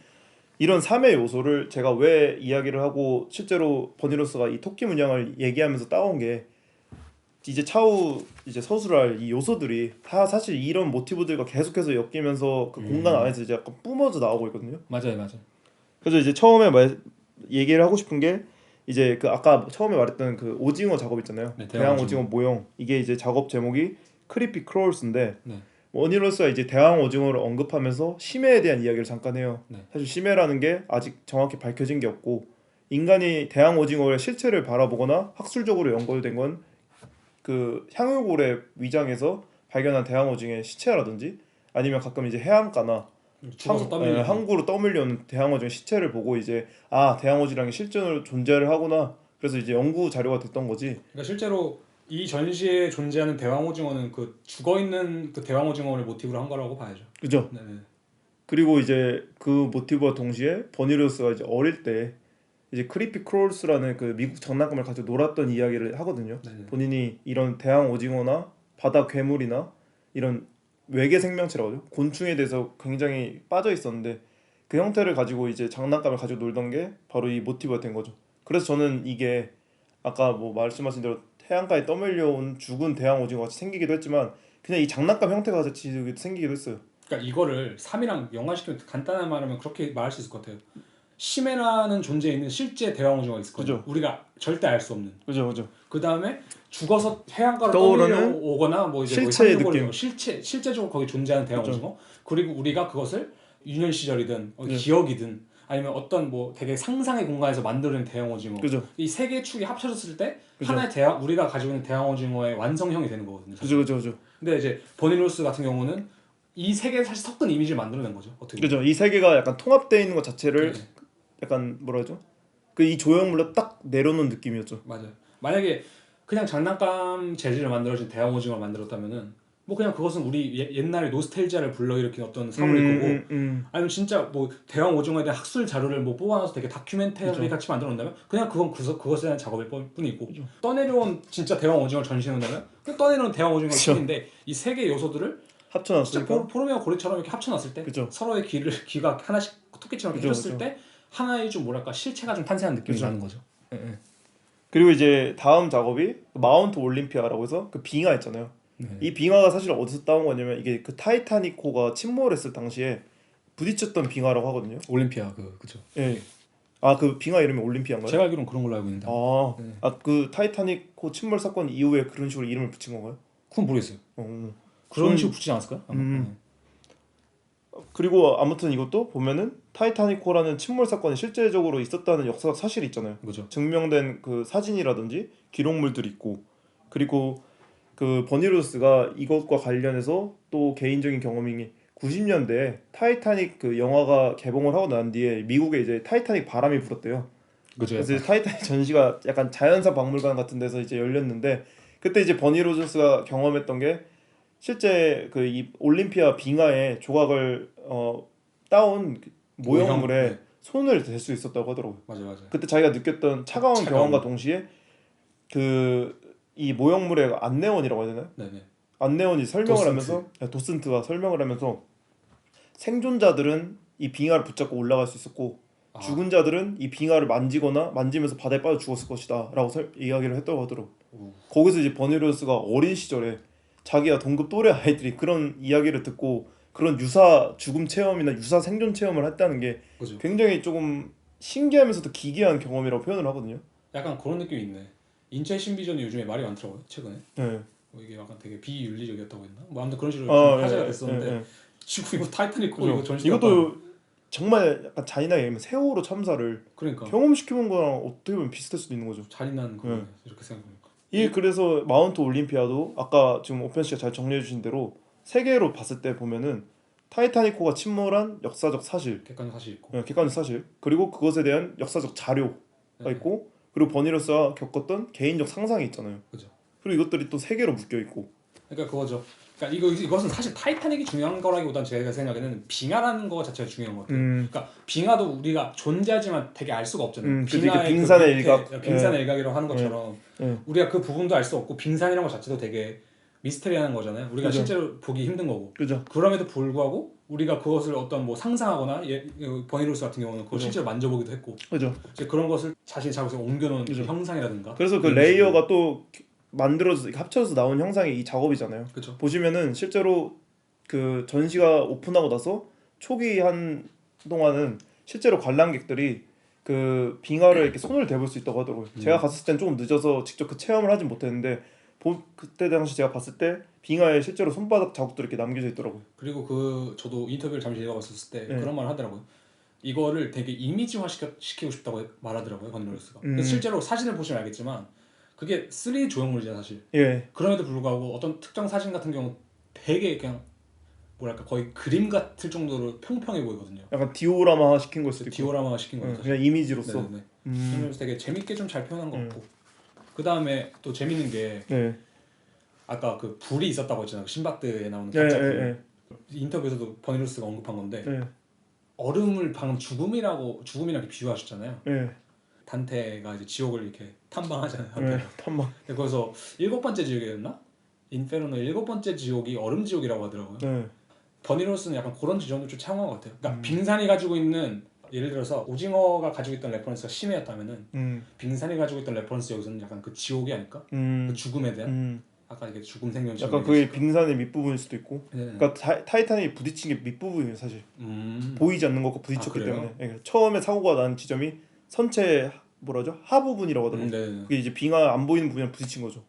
이런 3의 요소를 제가 왜 이야기를 하고 실제로 버니로스가 이 토끼 문양을 얘기하면서 따온 게 이제 차후 이제 서술할 이 요소들이 다 사실 이런 모티브들과 계속해서 엮이면서 그 공간 안에서 이제 약간 뿜어져 나오고 있거든요. 맞아요. 그래서 이제 처음에 얘기를 하고 싶은 게 이제 그 아까 처음에 말했던 그 오징어 작업 있잖아요. 네, 대왕 오징어 모형. 이게 이제 작업 제목이 크리피 크롤스인데 네. 버니로스가 이제 대왕 오징어를 언급하면서 심해에 대한 이야기를 잠깐 해요. 네. 사실 심해라는 게 아직 정확히 밝혀진 게 없고 인간이 대왕 오징어의 실체를 바라보거나 학술적으로 연구된 건 그 향유골의 위장에서 발견한 대왕 오징어의 시체라든지 아니면 가끔 이제 해안가나 항구로 떠밀려오는 대왕 오징어 시체를 보고 이제 아 대왕 오징어랑이 실제로 존재를 하구나. 그래서 이제 연구 자료가 됐던 거지. 그러니까 실제로 이 전시에 존재하는 대왕 오징어는 그 죽어 있는 그 대왕 오징어를 모티브로 한 거라고 봐야죠. 그죠? 네. 그리고 이제 그 모티브와 동시에 버니로스가 이제 어릴 때 이제 크리피 크롤스라는 그 미국 장난감을 가지고 놀았던 이야기를 하거든요. 네네. 본인이 이런 대왕 오징어나 바다 괴물이나 이런 외계 생명체라고 하죠. 곤충에 대해서 굉장히 빠져 있었는데 그 형태를 가지고 이제 장난감을 가지고 놀던 게 바로 이 모티브가 된 거죠. 그래서 저는 이게 아까 뭐 말씀하신 대로 해안가에 떠밀려온 죽은 대왕 오징어 같이 생기기도 했지만 그냥 이 장난감 형태가 같이 생기기도 했어요. 그러니까 이거를 3이랑 연관시키면 간단한 말하면 그렇게 말할 수 있을 것 같아요. 심해라는 존재에 있는 실제 대왕 오징어가 있을 거죠. 그죠. 우리가 절대 알 수 없는. 그죠. 그 다음에 죽어서 해안가로 떠오르는 떠밀려오거나 뭐 이제 실체의 뭐 느낌. 실제적으로 거기 존재하는 대왕 그죠. 오징어. 그리고 우리가 그것을 유년 시절이든 네. 기억이든 아니면 어떤 뭐 되게 상상의 공간에서 만드는 대왕 오징어. 그죠. 이 세 개의 축이 합쳐졌을 때 그죠. 하나의 우리가 가지고 있는 대왕 오징어의 완성형이 되는 거거든요. 그죠. 근데 이제 버니로스 같은 경우는 이 세 개를 사실 섞은 이미지를 만들어낸 거죠. 어떻게 보면. 그죠. 이 세 개가 약간 통합되어 있는 것 자체를 네. 약간 뭐라 하죠? 그 이 조형물로 딱 내려놓은 느낌이었죠. 맞아요. 만약에 그냥 장난감 재질을 만들어진 대왕 오징어를 만들었다면은 뭐 그냥 그것은 우리 옛날에 노스텔지아를 불러일으킨 어떤 사물일 거고 아니면 진짜 뭐 대왕 오징어에 대한 학술 자료를 뭐 뽑아놔서 되게 다큐멘터리 같이 만들어낸다면 그냥 그것에 대한 작업일 뿐이고 그죠. 떠내려온 진짜 대왕 오징어를 전시해놓는다면 그 떠내려온 대왕 오징어일 뿐인데 이 세 개의 요소들을 합쳐놨으니까 포르메오 고리처럼 이렇게 합쳐놨을 때 그죠. 서로의 귀가 하나씩 토끼처럼 그죠, 해줬을 때 하나의 좀 뭐랄까 실체가 좀 탄생한 느낌이 그죠. 나는 거죠. 그리고 이제 다음 작업이 마운트 올림피아라고 해서 그 빙하 있잖아요. 네. 이 빙하가 사실 어디서 따온 거냐면 이게 그 타이타닉호가 침몰했을 당시에 부딪혔던 빙하라고 하거든요. 올림피아 그죠. 예. 아 그 빙하 이름이 올림피아인가요? 제가 알기로는 그런 걸로 알고 있는데. 그 타이타닉호 침몰 사건 이후에 그런 식으로 이름을 붙인 건가요? 그건 모르겠어요. 그런 식으로 붙이지 않았을까요? 그리고 아무튼 이것도 보면은 타이타닉호라는 침몰 사건이 실제적으로 있었다는 역사적 사실이 있잖아요. 그죠. 증명된 그 사진이라든지 기록물들이 있고, 그리고 그 버니로스가 이것과 관련해서 또 개인적인 경험이 90년대에 타이타닉 그 영화가 개봉을 하고 난 뒤에 미국에 이제 타이타닉 바람이 불었대요. 그죠. 그래서 이제 타이타닉 전시가 약간 자연사 박물관 같은 데서 이제 열렸는데, 그때 이제 버니 로저스가 경험했던 게 실제 그 이 올림피아 빙하에 조각을 따온 그 모형물에 네. 손을 댈 수 있었다고 하더라고요. 맞아요. 그때 자기가 느꼈던 차가운 경험과 동시에 그 이 모형물의 안내원이라고 해야 되나요? 네네. 안내원이 설명을 하면서 도슨트가 설명을 하면서 생존자들은 이 빙하를 붙잡고 올라갈 수 있었고 죽은 자들은 이 빙하를 만지거나 만지면서 바다에 빠져 죽었을 것이다 라고 이야기를 했다고 하더라고요. 거기서 이제 버니로스가 어린 시절에 자기가 동급 또래 아이들이 그런 이야기를 듣고 그런 유사 죽음 체험이나 유사 생존 체험을 했다는 게 그죠. 굉장히 조금 신기하면서도 기괴한 경험이라고 표현을 하거든요. 약간 그런 느낌이 있네. 인체 신비전이 요즘에 말이 많더라고요. 최근에. 네. 이게 약간 되게 비윤리적이었다고 했나? 뭐 아무튼 그런 식으로 좀 화제가 됐었는데 지금 이거 타이타닉 이거 전시 이것도 정말 약간 잔인하게 얘기하면 세월호 참사를 그러니까 경험시켜본 거랑 어떻게 보면 비슷할 수도 있는 거죠. 잔인한 거네. 이렇게 생각하니까. 이게 그래서 마운트 올림피아도 아까 지금 오편 씨가 잘 정리해 주신 대로 세계로 봤을 때 보면은 타이타닉호가 침몰한 역사적 사실, 객관적 사실 있고, 객관적 사실, 그리고 그것에 대한 역사적 자료가 있고, 그리고 버니로스가 겪었던 개인적 상상이 있잖아요. 그죠. 그리고 이것들이 또 세계로 묶여 있고. 그러니까 그거죠. 그러니까 이것은 사실 타이타닉이 중요한 거라기보다는 제가 생각에는 빙하라는 거 자체가 중요한 것 같아요. 그러니까 빙하도 우리가 존재하지만 되게 알 수가 없잖아요. 빙하의 빙산의 일각, 빙산의 일각이라고 하는 것처럼 우리가 그 부분도 알 수 없고 빙산이라는 것 자체도 되게 미스테리한 거잖아요. 우리가 그죠. 실제로 보기 힘든 거고. 그죠. 그럼에도 불구하고 우리가 그것을 어떤 뭐 상상하거나 버니로스 같은 경우는 그걸 그죠. 실제로 만져보기도 했고. 그죠. 이제 그런 것을 자신의 자국에 옮겨놓은 그 형상이라든가. 그래서 그 레이어가 또 만들어서 합쳐서 나온 형상이 이 작업이잖아요. 그쵸. 보시면은 실제로 그 전시가 오픈하고 나서 초기 한 동안은 실제로 관람객들이 그 빙하를 이렇게 손을 대볼 수 있다고 하더라고요. 제가 갔을 땐 조금 늦어서 직접 그 체험을 하진 못했는데 그때 당시 제가 봤을 때 빙하에 실제로 손바닥 자국들이 이렇게 남겨져 있더라고요. 그리고 그 저도 인터뷰를 잠시 읽어봤을 때 그런 말을 하더라고요. 이거를 되게 이미지화 시키고 싶다고 말하더라고요, 버니로스가. 실제로 사진을 보시면 알겠지만 그게 3D 조형물이잖아 사실. 예. 그럼에도 불구하고 어떤 특정 사진 같은 경우 되게 그냥 뭐랄까 거의 그림 같을 정도로 평평해 보이거든요. 약간 디오라마 시킨 걸 수도 있고. 디오라마 시킨 거죠. 그냥 이미지로서. 그래서 되게 재밌게 좀 잘 표현한 것 같고. 그 다음에 또 재밌는 게 아까 그 불이 있었다고 했잖아요. 신박드에 나오는 가짜 불. 인터뷰에서도 버니로스가 언급한 건데 얼음을 방금 죽음이랑 비유하셨잖아요. 단테가 이제 지옥을 이렇게 탐방하잖아요. 탐방. 거기서 7번째 지옥이었나? 인페르노 7번째 지옥이 얼음 지옥이라고 하더라고요. 버니로스는 약간 그런 지점도 좀 차용한 것 같아요. 그러니까 빙산이 가지고 있는 예를 들어서 오징어가 가지고 있던 레퍼런스가 심해였다면은 빙산이 가지고 있던 레퍼런스 여기서는 약간 그 지옥이 아닐까? 그 죽음에 대한 아까 이게 죽음 생존 약간 그게 빙산의 밑부분일 수도 있고. 그러니까 타이탄이 부딪힌 게 밑부분이에요 사실. 보이지 않는 것과 부딪혔기 때문에. 그러니까 처음에 사고가 난 지점이 선체 뭐라죠? 하부분이라고 하더라고요. 그게 이제 빙하 안 보이는 부분이랑 부딪힌 거죠.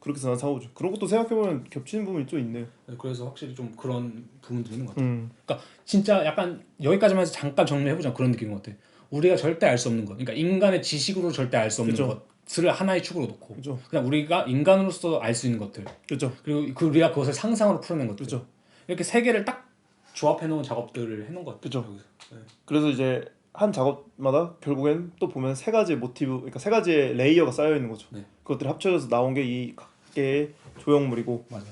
그렇게 해서 난 사고죠. 그런 것도 생각해보면 겹치는 부분이 좀 있네요. 그래서 확실히 좀 그런 부분도 있는 것 같아요. 그러니까 진짜 약간 여기까지만 해서 잠깐 정리해보자 그런 느낌인 것 같아. 우리가 절대 알 수 없는 것, 그러니까 인간의 지식으로 절대 알 수 없는 것을 하나의 축으로 놓고 그냥 우리가 인간으로서 알 수 있는 것들, 그리고 우리가 그것을 상상으로 풀어낸 것들, 이렇게 세 개를 딱 조합해놓은 작업들을 해놓은 것 같아요. 그래서 이제 한 작업마다 결국엔 또 보면 세 가지 모티브, 그러니까 세 가지의 레이어가 쌓여 있는 거죠. 그것들이 합쳐져서 나온 게 이 각개의 조형물이고. 맞아.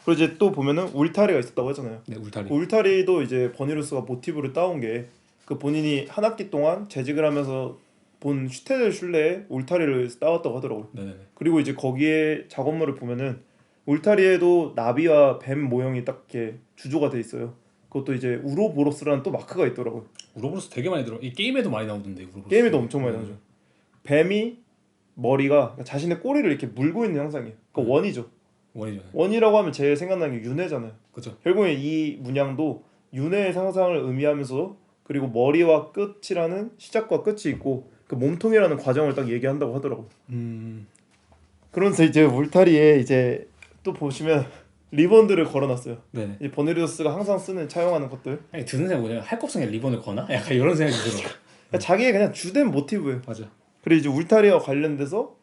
그리고 이제 또 보면은 울타리가 있었다고 했잖아요. 네, 울타리도 이제 버니로스가 모티브를 따온 게 그 본인이 한 학기 동안 재직을 하면서 본 슈테델 슐레에 울타리를 따왔다고 하더라고요. 네네. 그리고 이제 거기에 작업물을 보면은 울타리에도 나비와 뱀 모형이 딱 이렇게 주조가 돼 있어요. 그것도 이제 우로보로스라는 또 마크가 있더라고요. 우로보로스 되게 많이 들어. 이 게임에도 많이 나오던데 우로보로스. 게임에도 엄청 많이 나오죠. 뱀이 머리가 자신의 꼬리를 이렇게 물고 있는 형상이에요. 그러니까 원이죠. 원이라고 하면 제일 생각나는 게 윤회잖아요. 그렇죠. 결국에 이 문양도 윤회의 상상을 의미하면서 그리고 머리와 끝이라는 시작과 끝이 있고 그 몸통이라는 과정을 딱 얘기한다고 하더라고요. 그러면서 이제 울타리에 이제 또 보시면 리본들을 걸어놨어요. 네. 이 버니리우스가 항상 차용하는 것들. 아니 드는 생각 뭐냐면 할 거 없으니까 리본을 거나? 약간 이런 생각이 들어. 그러니까 자기의 그냥 주된 모티브예요. 맞아. 그리고 이제 울타리와 관련돼서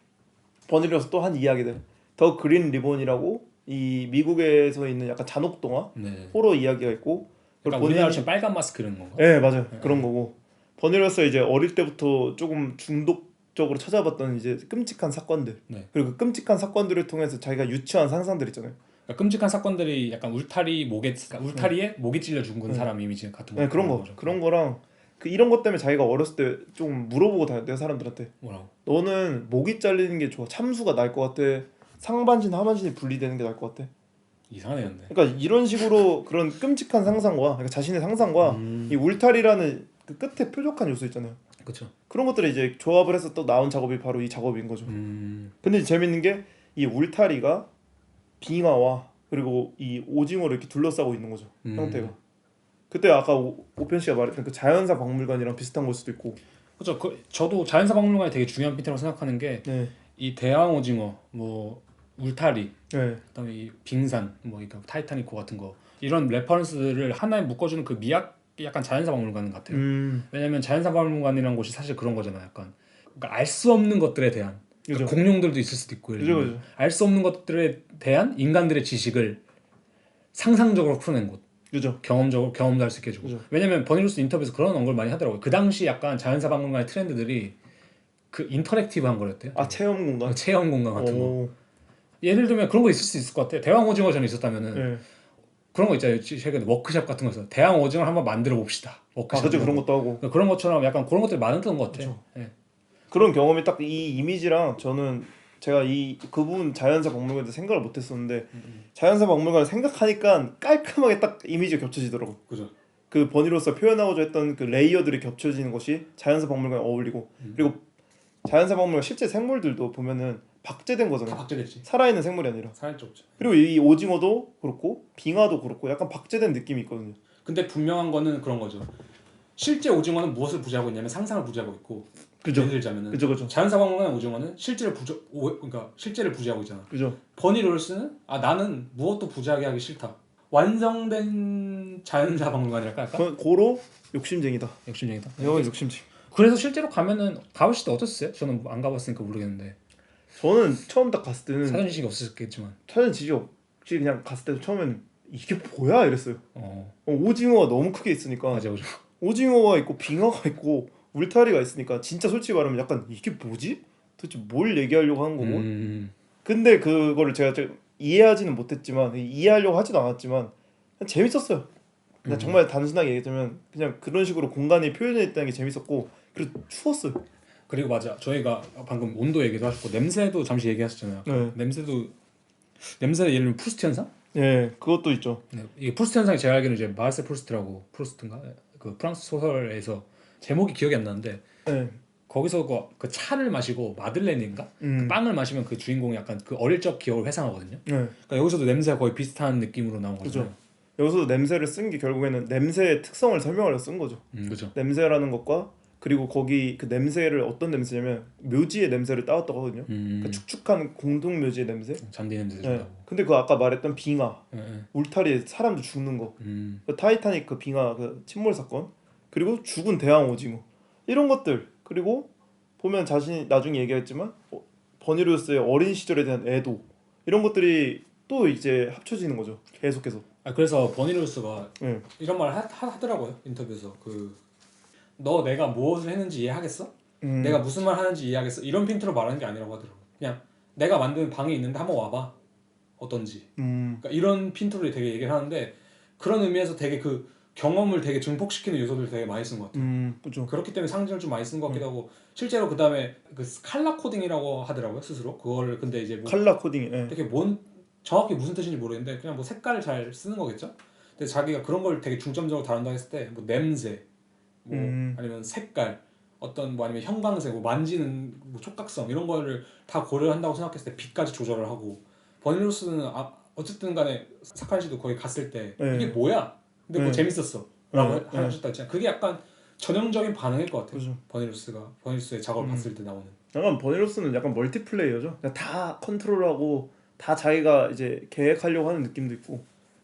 버니리우스 또 한 이야기들. 더 그린 리본이라고 이 미국에서 있는 약간 잔혹 동화, 네. 호러 이야기가 있고. 약간 우리나라로 치면 빨간 마스크 이런 건가? 네 맞아요. 그런 거고. 버니리우스가 이제 어릴 때부터 조금 중독적으로 찾아봤던 이제 끔찍한 사건들. 네. 그리고 그 끔찍한 사건들을 통해서 자기가 유추한 상상들 있잖아요. 그러니까 끔찍한 사건들이 약간 울타리에 목이 찔려 죽은 사람 이미지 같은 거. 네 그런 거. 거죠. 그런 거랑 그 이런 것 때문에 자기가 어렸을 때 좀 물어보고 다녔대요 사람들한테. 뭐라고? 너는 목이 잘리는 게 좋아? 참수가 나을 것 같아? 상반신 하반신이 분리되는 게 나을 것 같아? 이상하네요. 근데. 그러니까 이런 식으로 그런 끔찍한 상상과 그러니까 자신의 상상과 이 울타리라는 그 끝에 뾰족한 요소 있잖아요. 그렇죠. 그런 것들을 이제 조합을 해서 또 나온 작업이 바로 이 작업인 거죠. 근데 재밌는 게 이 울타리가 빙하와 그리고 이 오징어를 이렇게 둘러싸고 있는 거죠. 형태가. 그때 아까 오펜 씨가 말했던 그 자연사 박물관이랑 비슷한 걸 수도 있고. 그렇죠. 저도 자연사 박물관이 되게 중요한 핀트라고 생각하는 게 이 대왕 오징어, 뭐 울타리, 그다음에 이 빙산, 뭐 이거 타이타닉호 같은 거 이런 레퍼런스를 하나에 묶어주는 그 미학 약간 자연사 박물관 같아요. 왜냐면 자연사 박물관이라는 곳이 사실 그런 거잖아요. 약간 그러니까 알 수 없는 것들에 대한 그러니까 공룡들도 있을 수도 있고 알 수 없는 것들에 대한 인간들의 지식을 상상적으로 풀어낸 곳. 그죠. 경험도 할 수 있게 해주고. 그죠. 왜냐면 버니루스 인터뷰에서 그런 언급을 많이 하더라고요. 그 당시 약간 자연사 박물관의 트렌드들이 그 인터랙티브한 거였대요. 아 체험 공간. 체험 공간 같은 거. 예를 들면 그런 거 있을 수 있을 것 같아요. 대왕 오징어 전에 있었다면은 그런 거 있잖아요. 최근에 워크숍 같은 거에서 대왕 오징어를 한번 만들어 봅시다. 워크숍. 그죠. 그런 것도 하고. 그런 것처럼 약간 그런 것들이 많았던 것 같아요. 그런 경험이 딱 이 이미지랑 저는 제가 그 부분 자연사 박물관에서 생각을 못했었는데 자연사 박물관을 생각하니까 깔끔하게 딱 이미지가 겹쳐지더라고. 그죠. 그 버니로서 표현하고자 했던 그 레이어들이 겹쳐지는 것이 자연사 박물관에 어울리고 그리고 자연사 박물관 실제 생물들도 보면은 박제된 거잖아요. 다 박제됐지. 살아있는 생물이 아니라. 살아있죠. 그리고 이 오징어도 그렇고 빙하도 그렇고 약간 박제된 느낌이 있거든요. 근데 분명한 거는 그런 거죠. 실제 오징어는 무엇을 부재하고 있냐면 상상을 부재하고 있고. 그죠. 예를 들자면은 그죠. 자연사 박물관 오징어는 그러니까 실제를 부재하고 있잖아. 그죠. 버니롤스는 나는 무엇도 부재하게 하기 싫다. 완성된 자연사 박물관이랄까 약간? 고로 욕심쟁이다. 욕심쟁이다. 욕심쟁이. 그래서 실제로 가보실 때 어떠셨어요? 저는 안 가봤으니까 모르겠는데. 저는 처음 딱 갔을 때는 사전 지식이 없었겠지만. 사전 지식 없이 그냥 갔을 때 처음에는 이게 뭐야 이랬어요. 오징어가 너무 크게 있으니까. 맞아. 오징어가 있고 빙하가 있고 울타리가 있으니까 진짜 솔직히 말하면 약간 이게 뭐지? 도대체 뭘 얘기하려고 하는 거고. 근데 그거를 제가 이해하지는 못했지만 이해하려고 하지도 않았지만 그냥 재밌었어요. 그냥 정말 단순하게 얘기하자면 그냥 그런 식으로 공간이 표현했다는 게 재밌었고 그리고 추웠어요. 그리고 맞아. 저희가 방금 온도 얘기도 하셨고 냄새도 잠시 얘기하셨잖아요. 냄새 예를 들면 프루스트 현상? 네, 그것도 있죠. 이게 프루스트 현상이 제가 알기로는 이제 마르셀 프루스트인가? 그 프랑스 소설에서 제목이 기억이 안 나는데 거기서 그 차를 마시고 마들렌인가? 그 빵을 마시면 그 주인공이 약간 그 어릴 적 기억을 회상하거든요. 그러니까 여기서도 냄새가 거의 비슷한 느낌으로 나온 거죠. 여기서도 냄새를 쓴 게 결국에는 냄새의 특성을 설명하려고 쓴 거죠. 그죠. 냄새라는 것과 그리고 거기 그 냄새를 어떤 냄새냐면 묘지의 냄새를 따왔다고 하거든요. 그 축축한 공동 묘지의 냄새. 잔디 냄새도 나고. 근데 그 아까 말했던 빙하, 울타리에 사람도 죽는 거, 그 타이타닉 그 빙하 그 침몰 사건, 그리고 죽은 대왕 오징어 이런 것들 그리고 보면 자신이 나중에 얘기했지만 버니루스의 어린 시절에 대한 애도 이런 것들이 또 이제 합쳐지는 거죠. 계속해서. 그래서 버니루스가 이런 말 하더라고요 인터뷰에서 너 내가 무엇을 했는지 이해하겠어? 내가 무슨 말 하는지 이해하겠어? 이런 핀트로 말하는 게 아니라고 하더라고요. 그냥 내가 만든 방이 있는데 한번 와봐 어떤지. 그러니까 이런 핀트로 되게 얘기를 하는데 그런 의미에서 되게 그 경험을 되게 증폭시키는 요소들 되게 많이 쓴 것 같아요. 그렇죠. 그렇기 때문에 상징을 좀 많이 쓴 것 같기도 하고 실제로 그 다음에 그 칼라 코딩이라고 하더라고요 스스로. 그거를 근데 이제 뭐 칼라 코딩이 되게 정확히 무슨 뜻인지 모르겠는데 그냥 뭐 색깔을 잘 쓰는 거겠죠. 근데 자기가 그런 걸 되게 중점적으로 다룬다 했을 때 뭐 냄새, 뭐 아니면 색깔, 어떤 뭐 아니면 형광색, 뭐 만지는 뭐 촉각성 이런 거를 다 고려한다고 생각했을 때 빛까지 조절을 하고 버니루스는 어쨌든 간에 사카시도 거기 갔을 때 이게 뭐야? 근데 뭐 재밌었어 라고 하셨다 했잖아요. 그게 약간 전형적인 반응일 것 같아요. 버니루스의 작업을 봤을 때 나오는. 약간 버니루스는 약간 멀티플레이어죠. 다 컨트롤하고 다 자기가 이제 계획하려고 하는 느낌도 있고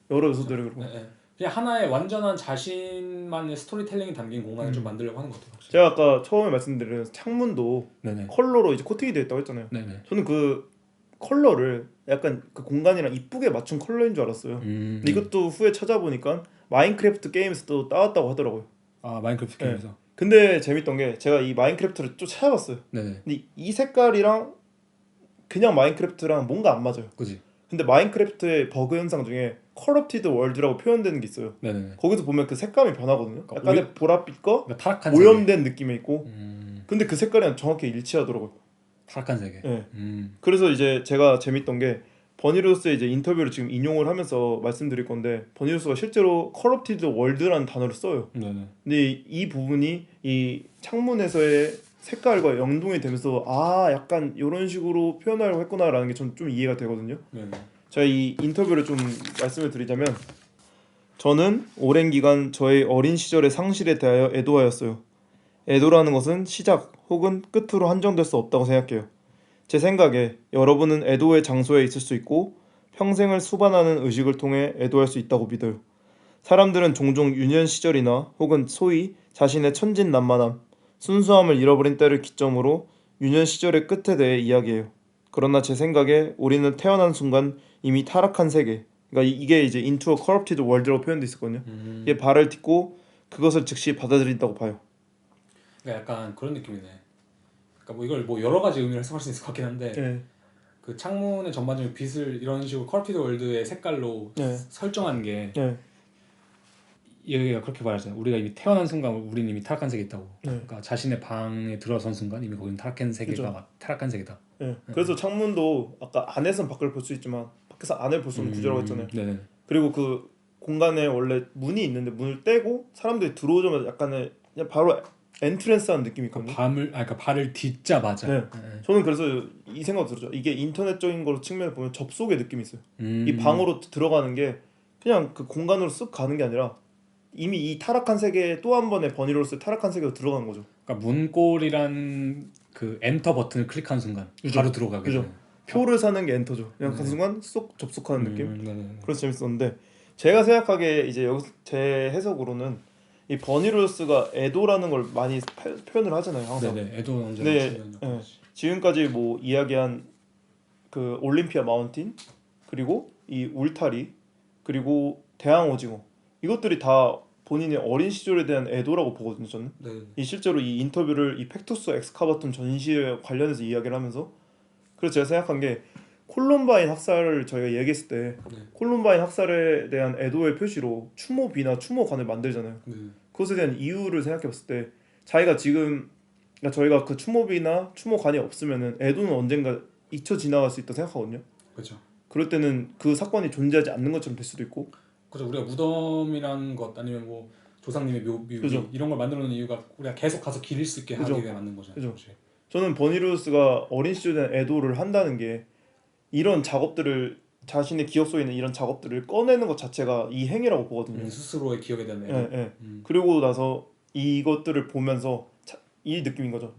여러 요소들이 그렇고. 네, 네. 그냥 하나의 완전한 자신만의 스토리텔링이 담긴 공간을 좀 만들려고 하는 것 같아요. 확실히. 제가 아까 처음에 말씀드린 창문도 네네. 컬러로 이제 코팅이 되어 있다고 했잖아요. 네네. 저는 그 컬러를 약간 그 공간이랑 이쁘게 맞춘 컬러인 줄 알았어요. 근데 이것도 후에 찾아보니까 마인크래프트 게임에서 또 따왔다고 하더라고요. 아 마인크래프트 게임에서. 네. 근데 재밌던 게 제가 이 마인크래프트를 좀 찾아봤어요. 네네. 근데 이 색깔이랑 그냥 마인크래프트랑 뭔가 안 맞아요. 그지. 근데 마인크래프트의 버그 현상 중에 컬럽티드 월드라고 표현되는 게 있어요. 네네. 거기서 보면 그 색감이 변하거든요. 약간의 보랏빛과 그러니까 타락한 오염된 느낌이 있고. 색이. 근데 그 색깔이랑 정확히 일치하더라고요. 타락한 색에. 네. 그래서 이제 제가 재밌던 게 버니로스의 이제 인터뷰를 지금 인용을 하면서 말씀드릴 건데 버니로스가 실제로 컬럽티드 월드라는 단어를 써요. 네네. 근데 이 부분이 이 창문에서의 색깔과 연동이 되면서 아 약간 이런 식으로 표현하려고 했구나라는 게 전 좀 이해가 되거든요. 네네. 제가 이 인터뷰를 좀 말씀을 드리자면 저는 오랜 기간 저의 어린 시절의 상실에 대하여 애도하였어요. 애도라는 것은 시작 혹은 끝으로 한정될 수 없다고 생각해요. 제 생각에 여러분은 애도의 장소에 있을 수 있고 평생을 수반하는 의식을 통해 애도할 수 있다고 믿어요. 사람들은 종종 유년 시절이나 혹은 소위 자신의 천진난만함, 순수함을 잃어버린 때를 기점으로 유년 시절의 끝에 대해 이야기해요. 그러나 제 생각에 우리는 태어난 순간 이미 타락한 세계, 그러니까 이게 이제 into a corrupted world라고 표현돼 있었거든요. 이게 발을 딛고 그것을 즉시 받아들인다고 봐요. 그러니까 약간 그런 느낌이네. 그러니까 뭐 이걸 뭐 여러 가지 의미를 해석할 수 있을 것 같긴 한데 네. 그 창문의 전반적인 빛을 이런 식으로 컬피드 월드의 색깔로 네. 설정한 게 네. 여기가 그렇게 말하잖아요. 우리가 이미 태어난 순간 우리는 이미 타락한 세계에 있다고. 네. 그러니까 자신의 방에 들어선 순간 이미 거기는 타락한 세계가 그죠. 막 타락한 세계다. 네. 그래서 창문도 아까 안에선 밖을 볼 수 있지만 밖에서 안을 볼 수 있는 구조라고 했잖아요. 네네. 그리고 그 공간에 원래 문이 있는데 문을 떼고 사람들이 들어오자마자 약간의 그냥 바로 엔트랜스하는 느낌이 있거든요. 그러니까 발을 딛자마자. 네. 저는 그래서 이 생각 들었죠. 이게 인터넷적인 걸로 측면을 보면 접속의 느낌이 있어요. 이 방으로 들어가는 게 그냥 그 공간으로 쓱 가는 게 아니라 이미 이 타락한 세계에 또 한 번의 버니로스의 타락한 세계로 들어가는 거죠. 그러니까 문골이란 그 엔터 버튼을 클릭한 순간 그죠. 바로 들어가게 그죠. 되는. 표를 사는 게 엔터죠. 그냥 그 순간 쏙 접속하는 느낌. 네네. 그래서 재밌었는데 제가 생각하기에 이제 여기서 제 해석으로는 이 버니로스가 에도라는 걸 많이 표현을 하잖아요. 항상. 네네. 에도 언제 네. 네. 지금까지 뭐 이야기한 그 올림피아 마운틴 그리고 이 울타리 그리고 대항 오징어 이것들이 다 본인의 어린 시절에 대한 애도라고 보거든요. 저는 네네. 이 실제로 이 인터뷰를 이 팩투스 엑스카바톤 전시회 관련해서 이야기를 하면서 그래서 제가 생각한 게 콜럼바인 학살을 저희가 얘기했을 때 콜럼바인 학살에 대한 애도의 표시로 추모비나 추모관을 만들잖아요. 그것에 대한 이유를 생각해봤을 때 자기가 지금 그러니까 저희가 그 추모비나 추모관이 없으면은 애도는 언젠가 잊혀 지나갈 수 있다 생각하거든요. 그렇죠. 그럴 때는 그 사건이 존재하지 않는 것처럼 될 수도 있고. 그죠. 우리가 무덤이란 것 아니면 뭐 조상님의 묘비 그죠. 이런 걸 만들어 놓은 이유가 우리가 계속 가서 기릴 수 있게 그죠. 하기 위해 만든 거잖아요. 그죠. 혹시. 저는 버니루스가 어린 시절에 대한 애도를 한다는 게 이런 작업들을 자신의 기억 속에 있는 이런 작업들을 꺼내는 것 자체가 이 행위라고 보거든요. 스스로의 기억에 대한 애도. 예, 예. 그리고 나서 이것들을 보면서 이 느낌인 거죠.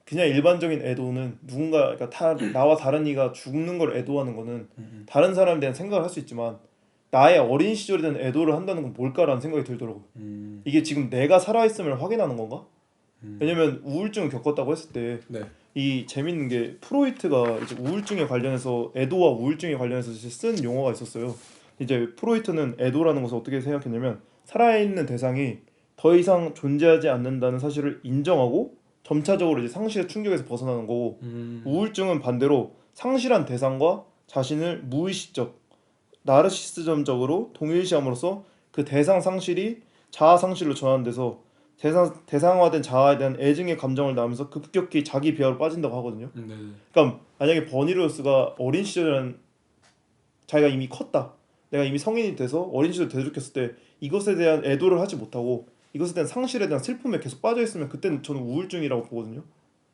그냥 일반적인 애도는 누군가 그러니까 나와 다른 이가 죽는 걸 애도하는 거는 다른 사람에 대한 생각을 할 수 있지만 나의 어린 시절에 대한 애도를 한다는 건 뭘까라는 생각이 들더라고요. 이게 지금 내가 살아있음을 확인하는 건가? 왜냐면 우울증을 겪었다고 했을 때 이 재밌는 게 프로이트가 이제 우울증에 관련해서 애도와 우울증에 관련해서 이제 쓴 용어가 있었어요. 이제 프로이트는 애도라는 것을 어떻게 생각했냐면 살아있는 대상이 더 이상 존재하지 않는다는 사실을 인정하고 점차적으로 이제 상실의 충격에서 벗어나는 거고 우울증은 반대로 상실한 대상과 자신을 무의식적 나르시시즘적으로 동일시함으로써 그 대상 상실이 자아 상실로 전환돼서 대상화된 자아에 대한 애증의 감정을 낳으면서 급격히 자기 비하로 빠진다고 하거든요. 그러니까 만약에 버니로스가 어린 시절에는 자기가 이미 컸다. 내가 이미 성인이 돼서 어린 시절 되돌이켰을 때 이것에 대한 애도를 하지 못하고 이것에 대한 상실에 대한 슬픔에 계속 빠져 있으면 그때는 저는 우울증이라고 보거든요.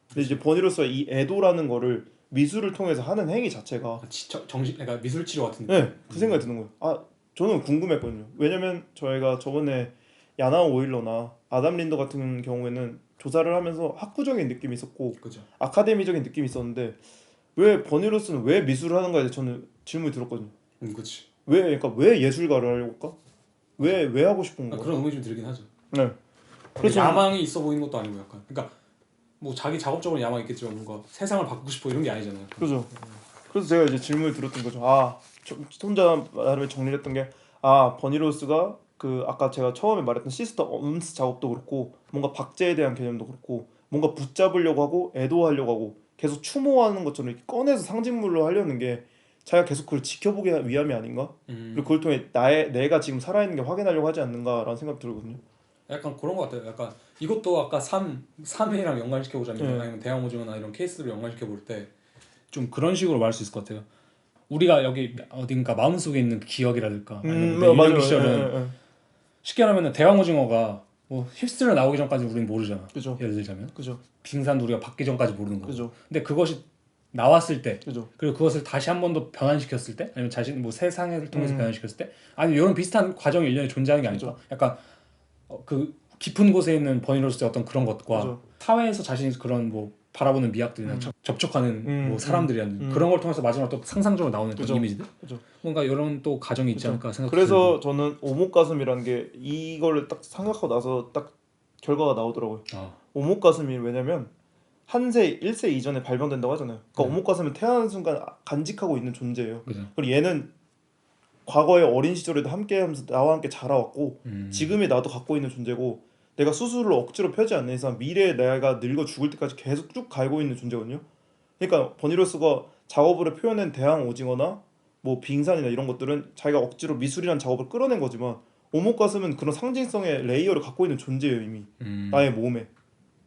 근데 이제 버니로스가 이 애도라는 거를 미술을 통해서 하는 행위 자체가 정신 그러니까 미술 치료 같은 느낌. 네, 그 생각이 드는 거예요. 아, 저는 궁금했거든요. 왜냐면 저희가 저번에 야나 오일러나 아담 린더 같은 경우에는 조사를 하면서 학구적인 느낌이 있었고 그죠. 아카데미적인 느낌이 있었는데 왜 버니로스는 왜 미술을 하는가에 저는 질문이 들었거든요. 그렇지. 그러니까 왜 예술가를 하려고 할까? 왜 하고 싶은 거야? 그런 의문이 좀 들긴 하죠. 네. 그래서 야망이 있어 보이는 것도 아니고 약간. 그러니까 뭐 자기 작업적으로 야망 있겠지만 뭔가 세상을 바꾸고 싶어 이런 게 아니잖아요. 그죠. 그래서 제가 이제 질문을 들었던 거죠. 혼자 나름의 정리를 했던 게 버니로스가 그 아까 제가 처음에 말했던 시스터 엄스 작업도 그렇고 뭔가 박제에 대한 개념도 그렇고 뭔가 붙잡으려고 하고 애도하려고 하고 계속 추모하는 것처럼 이렇게 꺼내서 상징물로 하려는 게 자기가 계속 그걸 지켜보기 위함이 아닌가? 그리고 그걸 통해 내가 지금 살아있는 게 확인하려고 하지 않는가라는 생각이 들거든요. 약간 그런 것 같아요. 약간 이것도 아까 3회랑 연관시켜 보자면 아니면 대왕 오징어나 이런 케이스를 연관시켜 볼 때 좀 그런 식으로 말할 수 있을 것 같아요. 우리가 여기 어딘가 마음속에 있는 기억이라든가 아니면 내 유년 시절은 쉽게 말하면 대왕 오징어가 뭐 휩쓸려 나오기 전까지 우리는 모르잖아. 그죠. 예를 들자면 그죠. 빙산도 우리가 받기 전까지 모르는 거고. 그죠. 근데 그것이 나왔을 때 그죠. 그리고 그것을 다시 한 번 더 변환시켰을 때 아니면 자신 뭐 세상을 통해서 변환시켰을 때 아니면 이런 비슷한 과정이 일련에 존재하는 게 아닐까. 약간 그 깊은 곳에 있는 버니로스의 어떤 그런 것과 그죠. 사회에서 자신이 그런 뭐 바라보는 미학들이나 접촉하는 뭐 사람들이라는 그런 걸 통해서 마지막 또 상상적으로 나오는 그런 이미지들 뭔가 이런 또 과정이 있지 않을까 생각해요. 그래서 저는 오목가슴이라는 게 이걸 딱 생각하고 나서 딱 결과가 나오더라고요. 오목가슴이 왜냐면 한세 1세 이전에 발견된다고 하잖아요. 그러니까 오목가슴은 태어나는 순간 간직하고 있는 존재예요. 그리고 얘는 과거의 어린 시절에도 함께하면서 나와 함께 자라왔고 지금의 나도 갖고 있는 존재고 내가 수술을 억지로 펴지 않는 이상 미래에 내가 늙어 죽을 때까지 계속 쭉 갈고 있는 존재거든요. 그러니까 버니로스가 작업으로 표현한 대왕 오징어나 뭐 빙산이나 이런 것들은 자기가 억지로 미술이라는 작업을 끌어낸 거지만 오목가슴은 그런 상징성의 레이어를 갖고 있는 존재예요 이미 나의 몸에.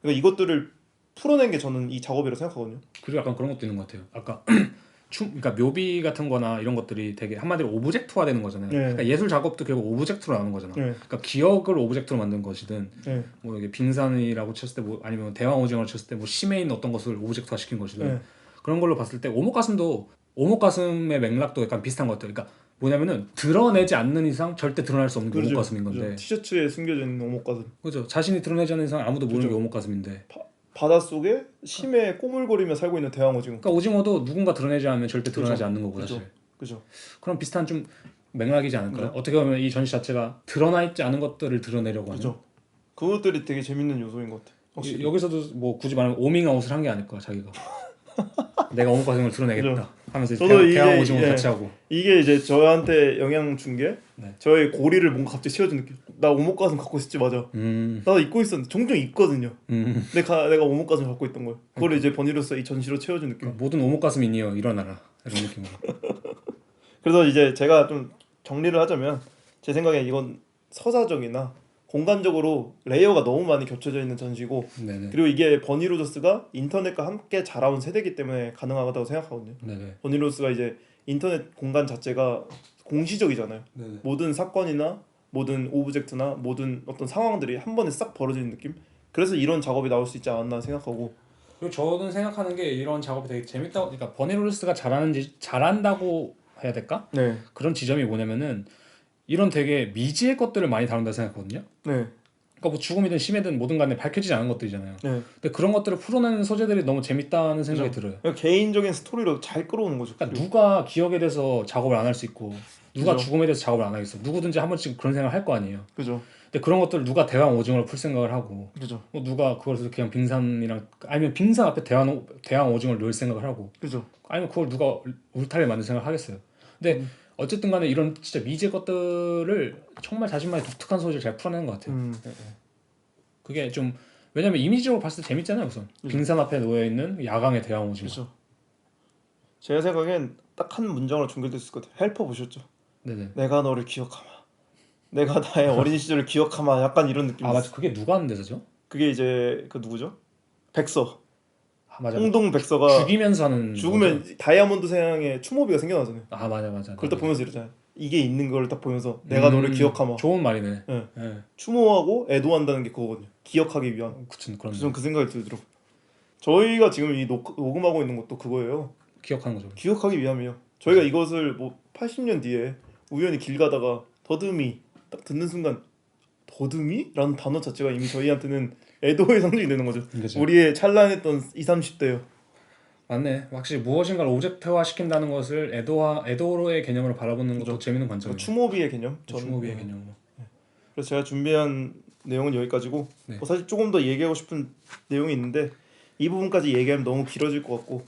그러니까 이것들을 풀어낸 게 저는 이 작업이라고 생각하거든요. 그리고 약간 그런 것도 있는 것 같아요. 아까 그러니까 묘비 같은 거나 이런 것들이 되게 한마디로 오브젝트화 되는 거잖아요. 그러니까 예술 작업도 결국 오브젝트로 나오는 거잖아. 그러니까 기억을 오브젝트로 만든 것이든 뭐 이게 빙산이라고 쳤을 때 뭐 아니면 대왕 오징어를 쳤을 때 뭐 심해 있는 어떤 것을 오브젝트화 시킨 것이든 그런 걸로 봤을 때 오목가슴의 맥락도 약간 비슷한 것 같아요. 그러니까 뭐냐면은 드러내지 않는 이상 절대 드러날 수 없는 게 오목가슴인 건데 티셔츠에 숨겨져 있는 오목가슴. 그죠. 자신이 드러내지 않는 이상 아무도 모르는 게 오목가슴인데 바닷속에 심해 꼬물거리며 살고 있는 대왕 오징어. 그러니까 오징어도 누군가 드러내지 않으면 절대 드러나지 않는 거고 사실. 그죠. 그런 비슷한 좀 맥락이지 않을까요? 어떻게 보면 이 전시 자체가 드러나 있지 않은 것들을 드러내려고 하는. 그것들이 되게 재밌는 요소인 것 같아. 여기서도 뭐 굳이 말하면 오밍아웃을 한 게 아닐까 자기가. 내가 오목가슴을 드러내겠다 하면서 대왕 오징어 같이 하고. 이게 이제 저한테 영향 준 게 저의 고리를 뭔가 갑자기 채워준 느낌. 나 오목가슴 갖고 있었지 맞아. 나도 입고 있었는데 종종 있거든요. 내가 오목가슴 갖고 있던 거예요. 그걸 이제 버니로스 이 전시로 채워준 느낌. 그러니까 모든 오목가슴이니요 일어나라 이런 느낌으로. 그래서 이제 제가 좀 정리를 하자면 제 생각에 이건 서사적이나 공간적으로 레이어가 너무 많이 겹쳐져 있는 전시고 그리고 이게 버니로저스가 인터넷과 함께 자라온 세대이기 때문에 가능하다고 생각하거든요. 버니로저스가 이제 인터넷 공간 자체가 공시적이잖아요. 모든 사건이나 모든 오브젝트나 모든 어떤 상황들이 한 번에 싹 벌어지는 느낌? 그래서 이런 작업이 나올 수 있지 않았나 생각하고 그리고 저는 생각하는 게 이런 작업이 되게 재밌다고 그러니까 버니로저스가 잘한다고 해야 될까? 그런 지점이 뭐냐면은 이런 되게 미지의 것들을 많이 다룬다 생각하거든요. 그러니까 뭐 죽음이든 심해든 뭐든 간에 밝혀지지 않은 것들이잖아요. 근데 그런 것들을 풀어내는 소재들이 너무 재밌다는 생각이 들어요. 개인적인 스토리로 잘 끌어오는 거죠. 그러니까 누가 기억에 대해서 작업을 안 할 수 있고 누가 죽음에 대해서 작업을 안 하겠어. 누구든지 한 번씩 그런 생각을 할 거 아니에요. 근데 그런 것들을 누가 대왕 오징어를 풀 생각을 하고 뭐 누가 그걸 그냥 빙산이랑 아니면 빙산 앞에 대왕 오징어를 넣을 생각을 하고 아니면 그걸 누가 울타리를 만들 생각을 하겠어요. 근데 어쨌든 간에 이런 진짜 미지의 것들을 정말 자신만의 독특한 소재를 잘 풀어내는 것 같아요. 그게 좀 왜냐면 이미지적으로 봤을 때 재밌잖아요. 우선 빙산 앞에 놓여있는 야광의 대왕 오징어. 제가 생각엔 딱 한 문장으로 종결됐을 것 같아요. 헬퍼 보셨죠? 내가 너를 기억하마. 내가 나의 어린 시절을 기억하마. 약간 이런 느낌. 맞아. 그게 누가 하는 대사죠? 그게 이제 그 누구죠? 백서. 맞아. 홍동 백서가 죽이면서 하는 죽으면 거죠? 다이아몬드 생의 추모비가 생겨나잖아요. 맞아. 그걸 딱 보면서 이러잖아요. 이게 있는 걸 딱 보면서 내가 너를 기억하마. 좋은 말이네. 추모하고 애도한다는 게 그거거든요. 기억하기 위한. 저는 그 생각이 들더라고요. 저희가 지금 이 녹음하고 있는 것도 그거예요. 기억하는 거죠. 기억하기 위함이에요. 저희가 이것을 뭐 80년 뒤에 우연히 길 가다가 더듬이 딱 듣는 순간 더듬이? 라는 단어 자체가 이미 저희한테는 애도의 상징이 되는 거죠. 우리의 찬란했던 20, 30대요. 맞네. 확실히 무엇인가를 오브젝트화 시킨다는 것을 에도의 개념으로 바라보는 것도 재밌는 관점이에요. 추모비의 개념. 추모비의 개념으로. 그래서 제가 준비한 내용은 여기까지고 네. 뭐 사실 조금 더 얘기하고 싶은 내용이 있는데 이 부분까지 얘기하면 너무 길어질 것 같고.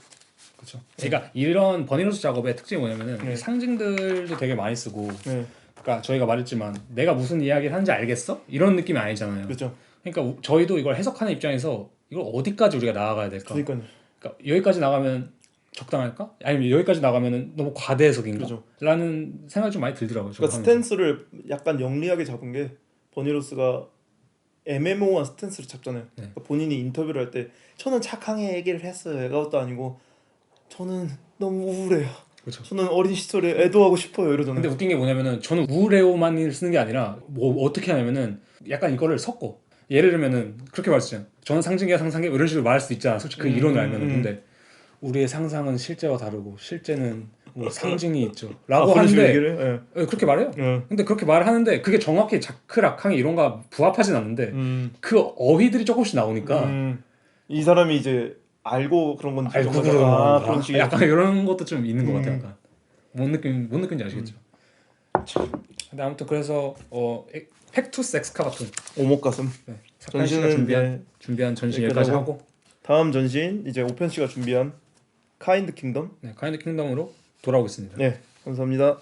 그렇죠. 그러니까 이런 버니로스 작업의 특징이 뭐냐면은 네. 상징들도 되게 많이 쓰고. 네. 그러니까 저희가 말했지만 내가 무슨 이야기를 하는지 알겠어? 이런 느낌이 아니잖아요. 그렇죠. 그러니까 저희도 이걸 해석하는 입장에서 이걸 어디까지 우리가 나아가야 될까? 그러니까요. 그러니까 여기까지 나가면 적당할까? 아니면 여기까지 나가면 너무 과대 해석인가? 그죠. 라는 생각이 좀 많이 들더라고요. 그러니까 스탠스를 약간 영리하게 잡은 게 버니로스가 애매모호한 스탠스를 잡잖아요. 네. 그러니까 본인이 인터뷰를 할 때 저는 착하게 얘기를 했어요. 애가웃도 아니고 저는 너무 우울해요. 그렇죠. 저는 어린 시절에 애도하고 싶어요 이러잖아요. 근데 웃긴 게 뭐냐면은 저는 우울해요만 쓰는 게 아니라 뭐 어떻게 하냐면은 약간 이거를 섞어. 예를 들면은 그렇게 말했잖아요. 저는 상징이야 상상이야 이런 식으로 말할 수 있잖아. 솔직히 그 이론을 알면은. 근데 우리의 상상은 실제와 다르고 실제는 뭐 상징이 있죠. 라고 그런 식으로 하는데 얘기를 해요? 예, 그렇게 말해요. 근데 그렇게 말을 하는데 그게 정확히 자크락항이 이런 거 부합하진 않는데 그 어휘들이 조금씩 나오니까 이 사람이 이제 알고 그런 건지 알고 정말- 그런 건가? 그런 식의 약간 이런 것도 좀 있는 것 같아요. 약간 뭔 느낌인지 아시겠죠? 근데 아무튼 그래서 팩투스 엑스카바톤 오목가슴. 네, 사칸 씨가 전시는 준비한 전시 여기까지 여기까지 하고 다음 전시인 이제 오편 씨가 준비한 카인드 킹덤. 네, 카인드 킹덤으로 돌아오겠습니다. 네, 감사합니다.